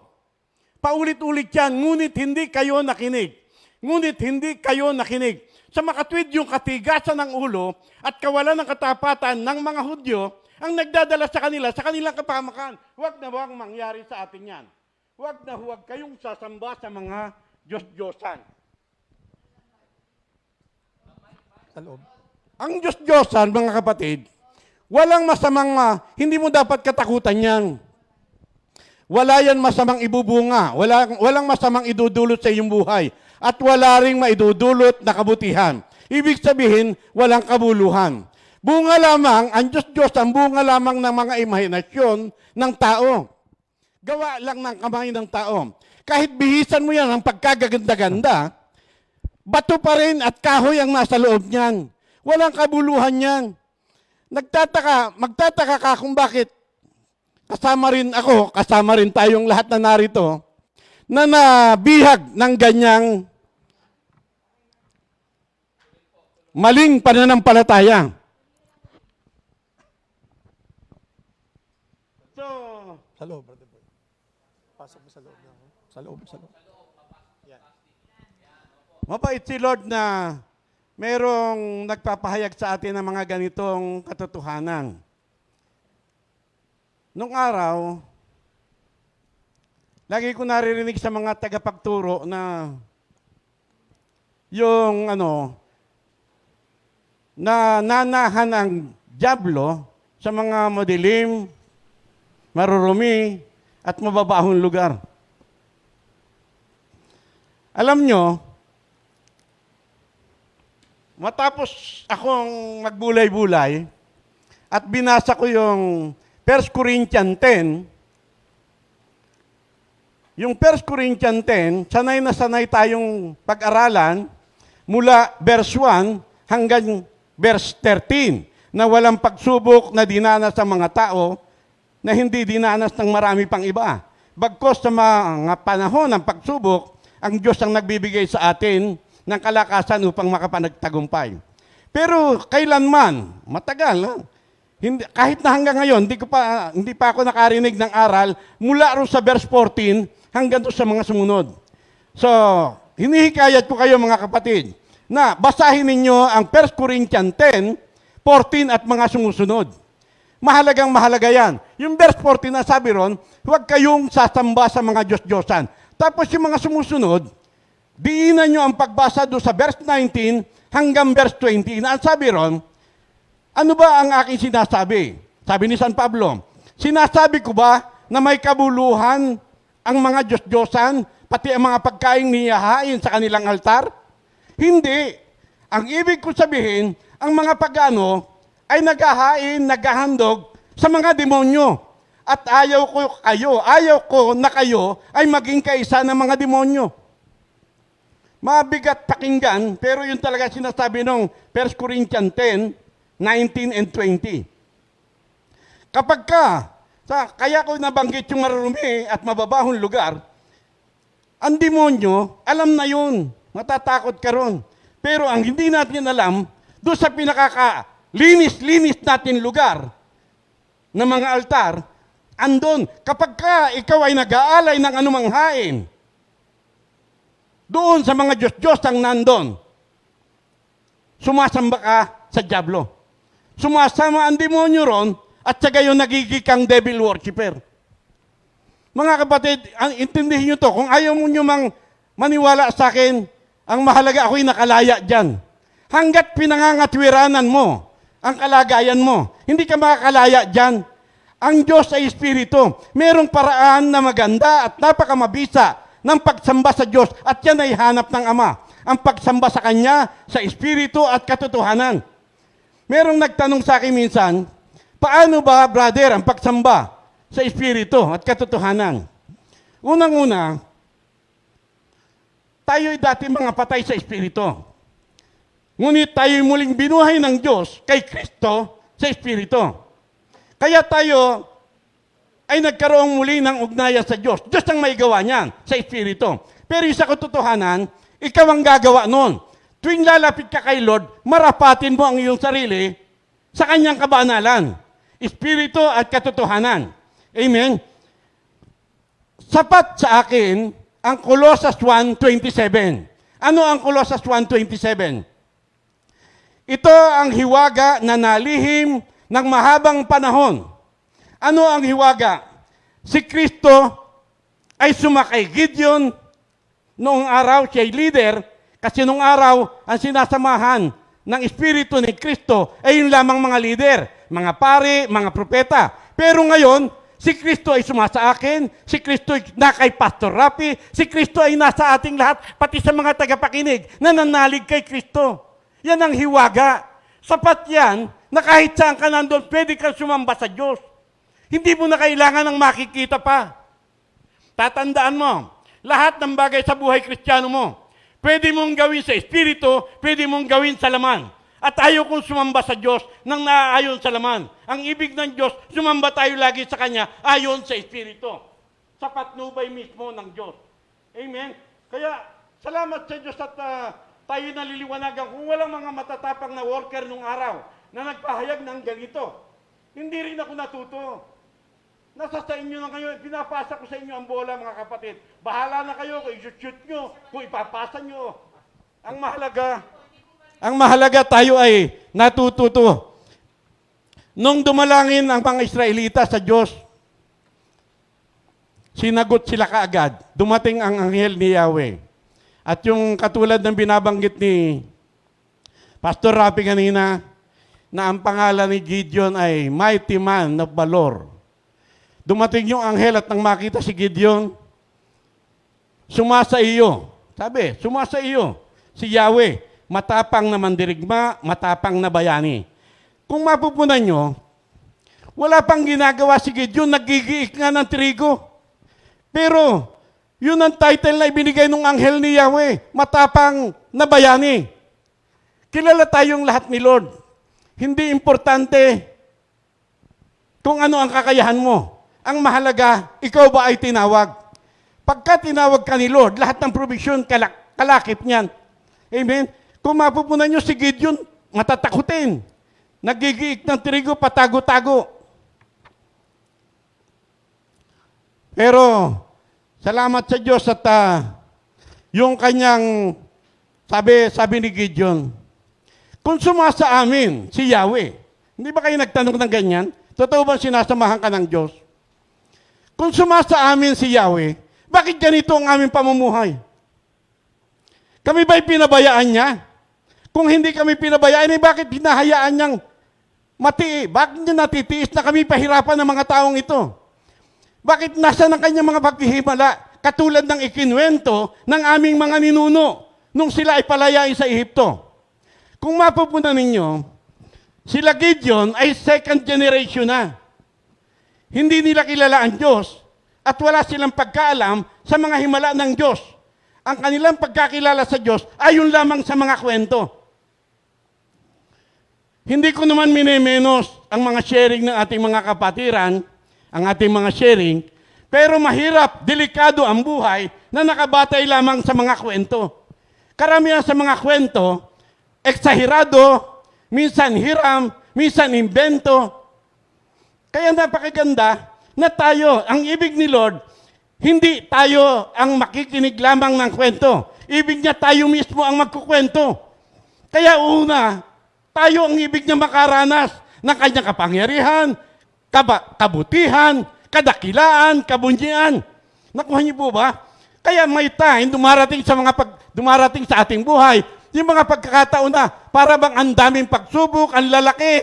Paulit-ulit yan, ngunit hindi kayo nakinig. Ngunit hindi kayo nakinig. Sa makatwid yung katigasan ng ulo at kawalan ng katapatan ng mga Hudyo ang nagdadala sa kanilang kapamakan. Huwag na bang mangyari sa atin yan. Huwag kayong sasamba sa mga Diyos-Diyosan. Sa loob. Ang Diyos-Diyosan, mga kapatid, walang masamang, hindi mo dapat katakutan yan. Wala yan masamang ibubunga. Walang masamang idudulot sa iyong buhay. At wala ring maidudulot na kabutihan. Ibig sabihin, walang kabuluhan. Bunga lamang, ang Diyos-Diyos, ang bunga lamang ng mga imahinasyon ng tao. Gawa lang ng kamay ng tao. Kahit bihisan mo yan ang pagkagaganda-ganda, bato pa rin at kahoy ang nasa loob niyan. Walang kabuluhan yan. Magtataka ka kung bakit kasama rin tayong lahat na narito, na nabihag ng ganyang maling pananampalataya. So, Sa loob, Brother Boy. Pasok mo sa loob. Sa loob. mabait si Lord na merong nagpapahayag sa atin ng mga ganitong katotohanan. Nung araw, Lagi ko naririnig sa mga tagapagturo na yung na nanahan ng dyablo sa mga madilim, marurumi, at mababahong lugar. Alam nyo, matapos akong magbulay-bulay at binasa ko yung 1 Corinthians 10, yung 1 Corinthians 10, sanay na sanay tayong pag-aralan mula verse 1 hanggang verse 13 na walang pagsubok na dinanas ng mga tao na hindi dinanas ng marami pang iba. Bagkos sa mga panahon ng pagsubok, ang Diyos ang nagbibigay sa atin ng kalakasan upang makapanagtagumpay. Pero kailanman, matagal, kahit na hanggang ngayon, hindi pa ako nakarinig ng aral mula ro sa verse 14 hanggang sa mga sumunod. So, hinihikayat ko kayo mga kapatid na basahin ninyo ang 1 Corinthians 10, 14 at mga sumusunod. Mahalagang mahalaga yan. Yung verse 14 na sabi ron, huwag kayong sasamba sa mga Diyos-Diyosan. Tapos yung mga sumusunod, diinan nyo ang pagbasa doon sa verse 19 hanggang verse 20. Na ang sabi ron, ano ba ang aking sinasabi? Sabi ni San Pablo, sinasabi ko ba na may kabuluhan ang mga Diyos-Diyosan, pati ang mga pagkaing niyahain sa kanilang altar? Hindi. Ang ibig ko sabihin, ang mga pagano ay naghahain, naghahandog sa mga demonyo. At ayaw ko na kayo ay maging kaisa ng mga demonyo. Mabigat pakinggan, pero yun talaga sinasabi ng 1 Corinthians 10, 19 and 20. Kaya ko nabanggit yung marurumi at mababahong lugar, ang demonyo, alam na yun, matatakot ka ron. Pero ang hindi natin alam, doon sa pinakakalinis-linis natin lugar ng mga altar, andon, kapag ikaw ay nag-aalay ng anumang hain, doon sa mga Diyos-Diyos ang nandon, sumasamba ka sa dyablo. Sumasama ang demonyo ron, at sa gayon nagiging kang devil worshiper. Mga kapatid, intindihin nyo to, kung ayaw mo nyo maniwala sa akin, ang mahalaga ako'y nakalaya dyan. Hanggat pinangangatwiranan mo ang kalagayan mo, hindi ka makakalaya dyan. Ang Diyos ay Espiritu. Merong paraan na maganda at napakamabisa ng pagsamba sa Diyos at yan ay hanap ng Ama. Ang pagsamba sa Kanya, sa Espiritu at katotohanan. Merong nagtanong sa akin minsan, paano ba, brother, ang pagsamba sa Espiritu at katotohanan? Unang-una, tayo'y dati mga patay sa Espiritu. Ngunit tayo'y muling binuhay ng Diyos kay Kristo sa Espiritu. Kaya tayo ay nagkaroon muli ng ugnayan sa Diyos. Diyos ang may gawa niyan sa Espiritu. Pero sa katotohanan, ikaw ang gagawa nun. Tuwing lalapit ka kay Lord, marapatin mo ang iyong sarili sa Kanyang kabanalan. Espiritu at katotohanan. Amen? Sapat sa akin ang Colossus 1:27. Ano ang Colossus 1:27? Ito ang hiwaga na nalihim ng mahabang panahon. Ano ang hiwaga? Si Kristo ay sumakay Gideon noong araw, siya'y leader, kasi noong araw ang sinasamahan ng Espiritu ni Kristo ay yung lamang mga leader, mga pari, mga propeta. Pero ngayon, si Kristo ay sumasa akin, si Kristo ay na kay Pastor Rafi, si Kristo ay nasa ating lahat, pati sa mga tagapakinig na nanalig kay Kristo. Yan ang hiwaga. Sapat yan na kahit saan ka nandun, pwede kang sumamba sa Diyos. Hindi mo na kailangan ng makikita pa. Tatandaan mo, lahat ng bagay sa buhay Kristiyano mo, pwede mong gawin sa Espiritu, pwede mong gawin sa laman. At ayaw kong sumamba sa Diyos nang naaayon sa laman. Ang ibig ng Diyos, sumamba tayo lagi sa Kanya, ayon sa Espiritu. Sa patnubay mismo ng Diyos. Amen? Kaya, salamat sa Diyos at tayo naliliwanagan kung walang mga matatapang na worker nung araw na nagpahayag ng ganito. Hindi rin ako natuto. Nasa sa inyo na ngayon, pinapasa ko sa inyo ang bola mga kapatid. Bahala na kayo kung i-shoot nyo, kung ipapasa nyo. Ang mahalaga tayo ay natututo. Nung dumalangin ang mga Israelita sa Diyos, sinagot sila kaagad. Dumating ang anghel ni Yahweh. At yung katulad ng binabanggit ni Pastor Rafi kanina, na ang pangalan ni Gideon ay Mighty Man of Valor. Dumating yung anghel at nang makita si Gideon, sumasa iyo. Sabi, sumasa iyo. Si Yahweh, matapang na mandirigma, matapang na bayani. Kung mapupunan nyo, wala pang ginagawa si Gideon, nagigiik nga ng trigo. Pero, yun ang title na ibinigay ng anghel ni Yahweh, matapang na bayani. Kilala tayong lahat ni Lord. Hindi importante kung ano ang kakayahan mo. Ang mahalaga, ikaw ba ay tinawag? Pagka tinawag ka ni Lord, lahat ng provision, kalakip niyan. Amen? Kung mapupunan nyo si Gideon, matatakutin. Nagigiik ng trigo, patago-tago. Pero, salamat sa Diyos at yung kanyang, sabi ni Gideon, kung sumasa amin si Yahweh, hindi ba kayo nagtanong ng ganyan? Totoo ba sinasamahan ka ng Diyos? Kung sumasa amin si Yahweh, bakit ganito ang aming pamumuhay? Kami ba'y pinabayaan niya? Kung hindi kami pinabayaan, bakit hinahayaan niyang Bakit niya natitiis na kami pahirapan ng mga taong ito? Bakit nasa ng kanyang mga paghihimala? Katulad ng ikinwento ng aming mga ninuno nung sila ay palayain sa Ehipto. Kung mapupunan ninyo, sila Gideon ay second generation na. Hindi nila kilala ang Diyos at wala silang pagkaalam sa mga himala ng Diyos. Ang kanilang pagkakilala sa Diyos ay yun lamang sa mga kwento. Hindi ko naman minemenos ang mga sharing ng ating mga kapatiran, ang ating mga sharing, pero mahirap, delikado ang buhay na nakabatay lamang sa mga kwento. Karamihan sa mga kwento, eksahirado, minsan hiram, minsan imbento. Kaya napakaganda na tayo, ang ibig ni Lord, hindi tayo ang makikinig lamang ng kwento. Ibig niya tayo mismo ang magkukwento. Kaya una, tayo ang ibig niya makaranas ng kanyang kapangyarihan, kabutihan, kadakilaan, kabunyian. Nakuha niyo po ba? Kaya may time dumarating sa ating buhay, yung mga pagkakataon na para bang ang daming pagsubok, ang lalaki.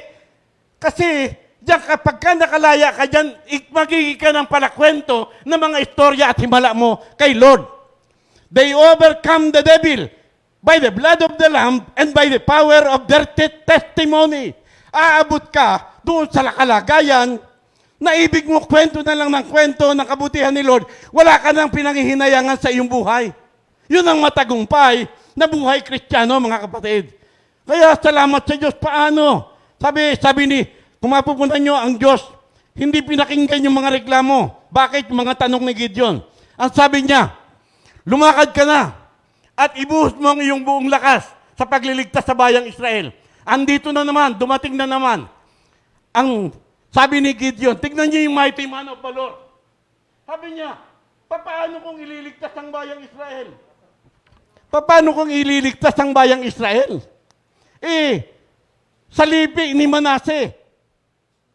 Kasi diyan kapag ka nakalaya ka dyan, magiging ka ng palakwento ng mga istorya at himala mo kay Lord. They overcome the devil by the blood of the Lamb and by the power of their testimony. Aabot ka doon sa kalagayan na ibig mo kwento na lang ng kwento ng kabutihan ni Lord. Wala ka nang pinanghihinayangan sa iyong buhay. Yun ang matagumpay na buhay Kristiyano, mga kapatid. Kaya salamat sa Diyos. Paano? Sabi ni, kung mapupuntan nyo ang Diyos, hindi pinakinggan yung mga reklamo. Bakit? Mga tanong ni Gideon. Ang sabi niya, lumakad ka na at ibuhos mo ang iyong buong lakas sa pagliligtas sa bayang Israel. Andito na naman, dumating na naman. Ang sabi ni Gideon, tignan niyo yung mighty man of valor. Sabi niya, paano kung ililigtas ang bayang Israel? Paano kung ililigtas ang bayang Israel? Sa lipi ni Manase,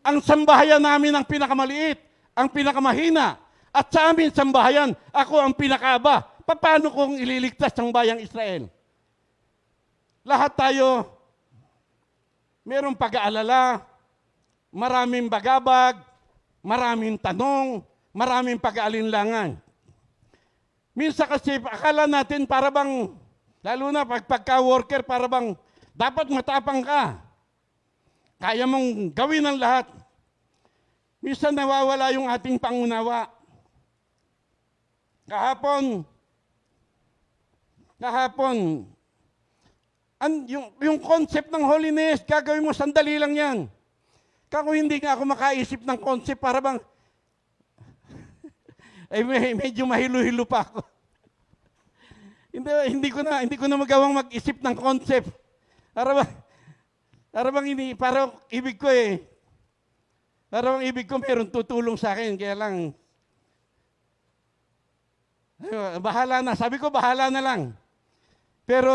ang sambahayan namin ang pinakamaliit, ang pinakamahina, at sa amin sambahayan, ako ang pinakaaba. Paano kung ililigtas ang bayang Israel? Lahat tayo, merong pag-aalala, maraming bagabag, maraming tanong, maraming pag-aalinlangan. Minsan kasi akala natin para bang, lalo na pagka-worker, para bang dapat matapang ka. Kaya mong gawin ang lahat. Minsan nawawala yung ating pangunawa. Kahapon, yung concept ng holiness, gagawin mo sandali lang yan. Kako hindi nga ako makaisip ng concept para bang, medyo mahilo-hilo pa ako. hindi ko na magawang mag-isip ng concept. Parang ibig ko meron tutulong sa akin, kaya lang, bahala na. Sabi ko, bahala na lang. Pero,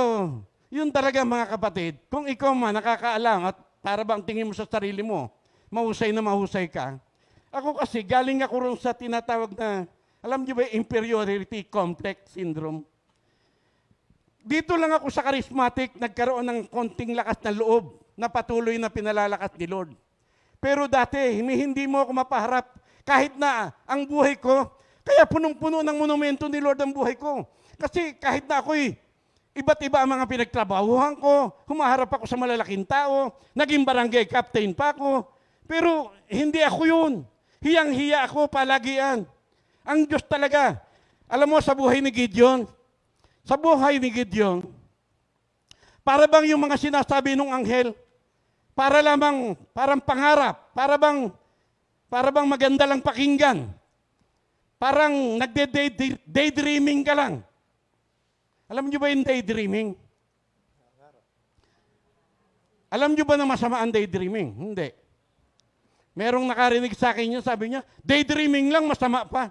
yun talaga mga kapatid, kung ikaw man nakakaalam at para bang tingin mo sa sarili mo, mahusay na mahusay ka. Ako kasi, galing ako rin sa tinatawag na Alam niyo ba yung inferiority complex syndrome? Dito lang ako sa charismatic nagkaroon ng konting lakas ng loob na patuloy na pinalalakas ni Lord. Pero dati, hindi mo ako mapaharap kahit na ang buhay ko, kaya punong-puno ng monumento ni Lord ang buhay ko. Kasi kahit na ako'y iba't iba ang mga pinagtrabahuhan ko, humaharap ako sa malalaking tao, naging barangay captain pa ako, pero hindi ako yun. Hiyang-hiya ako palagian. Ang Diyos talaga. Alam mo sa buhay ni Gideon, para bang yung mga sinasabi ng anghel, parang pangarap, para bang maganda lang pakinggan, parang nagde-daydreaming ka lang. Alam niyo ba yung daydreaming? Alam niyo ba na masama ang daydreaming? Hindi. Merong nakarinig sa akin yun, sabi niya, daydreaming lang, masama pa.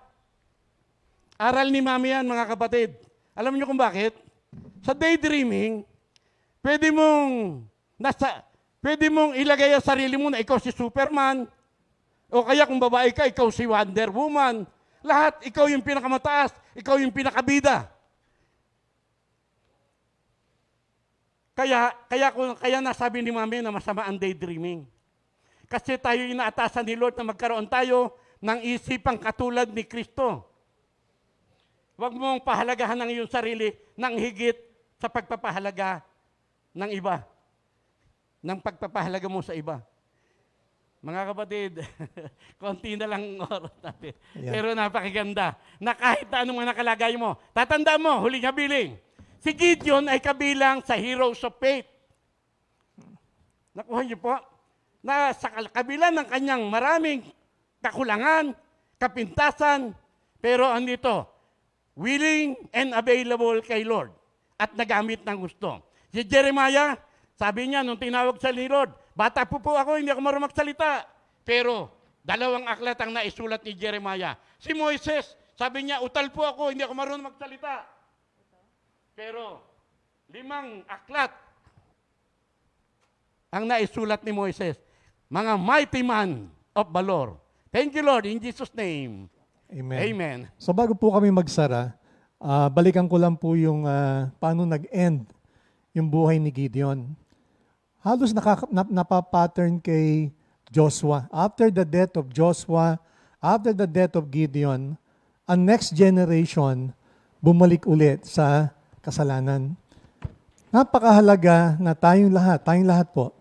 Aral ni Mami yan, mga kapatid. Alam niyo kung bakit? Sa daydreaming, pwede mong ilagay ang sarili mo na ikaw si Superman, o kaya kung babae ka, ikaw si Wonder Woman. Lahat, ikaw yung pinakamataas, ikaw yung pinakabida. Kaya nasabi ni Mami na masama ang daydreaming. Kasi tayo inaatasan ni Lord na magkaroon tayo ng isipang katulad ni Kristo. Huwag mong pahalagahan ng iyong sarili ng higit sa pagpapahalaga ng iba. Ng pagpapahalaga mo sa iba. Mga kapatid, konti na lang oras natin. Yeah. Pero napakaganda na kahit na anong mga nakalagay mo, tatanda mo, huling habiling, si Gideon ay kabilang sa heroes of faith. Nakuha niyo po? Na sa kabila ng kanyang maraming kakulangan, kapintasan, pero andito, willing and available kay Lord at nagamit ng gusto. Si Jeremiah, sabi niya nung tinawag sa ni Lord, bata po ako, hindi ako marunong magsalita. Pero 2 aklat ang naisulat ni Jeremiah. Si Moises, sabi niya, utal po ako, hindi ako marunong magsalita. Pero 5 aklat ang naisulat ni Moises. Mga mighty man of valor. Thank you, Lord, in Jesus' name. Amen. Amen. So bago po kami magsara, balikan ko lang po yung paano nag-end yung buhay ni Gideon. Halos napapattern kay Joshua. After the death of Joshua, after the death of Gideon, ang next generation bumalik ulit sa kasalanan. Napakahalaga na tayong lahat po,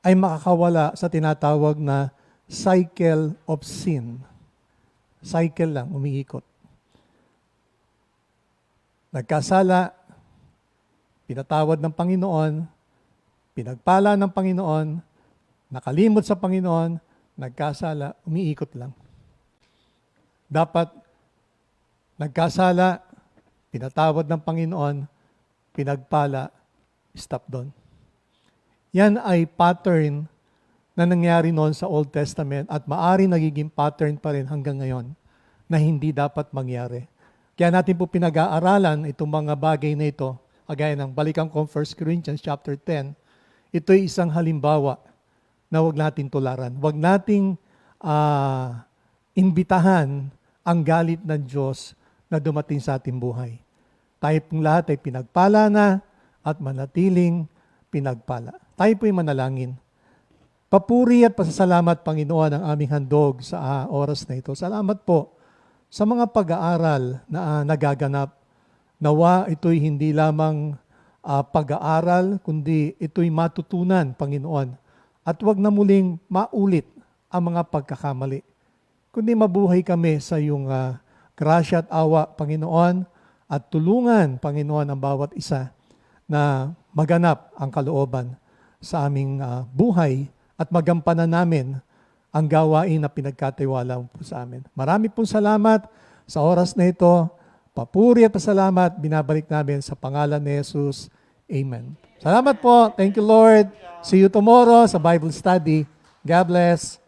ay makakawala sa tinatawag na cycle of sin. Cycle lang, umiikot. Nagkasala, pinatawad ng Panginoon, pinagpala ng Panginoon, nakalimot sa Panginoon, nagkasala, umiikot lang. Dapat nagkasala, pinatawad ng Panginoon, pinagpala, stop doon. Yan ay pattern na nangyari noon sa Old Testament at maari nagiging pattern pa rin hanggang ngayon na hindi dapat mangyari. Kaya natin po pinag-aaralan itong mga bagay na ito, kagaya ng balikan ko 1 Corinthians chapter 10, ito'y isang halimbawa na huwag natin tularan. Huwag nating imbitahan ang galit ng Diyos na dumating sa ating buhay. Tayo pong lahat ay pinagpala na at manatiling pinagpala. Tayo po'y manalangin. Papuri at pasasalamat, Panginoon, ang aming handog sa oras na ito. Salamat po sa mga pag-aaral na nagaganap. Nawa ito'y hindi lamang pag-aaral, kundi ito'y matutunan, Panginoon. At huwag na muling maulit ang mga pagkakamali. Kundi mabuhay kami sa iyong grasya at awa, Panginoon, at tulungan, Panginoon, ang bawat isa na maganap ang kalooban sa aming buhay at magampanan namin ang gawain na pinagkatiwala mo po sa amin. Marami pong salamat sa oras na ito. Papuri at pasalamat binabalik namin sa pangalan ni Jesus. Amen. Salamat po. Thank you, Lord. See you tomorrow sa Bible study. God bless.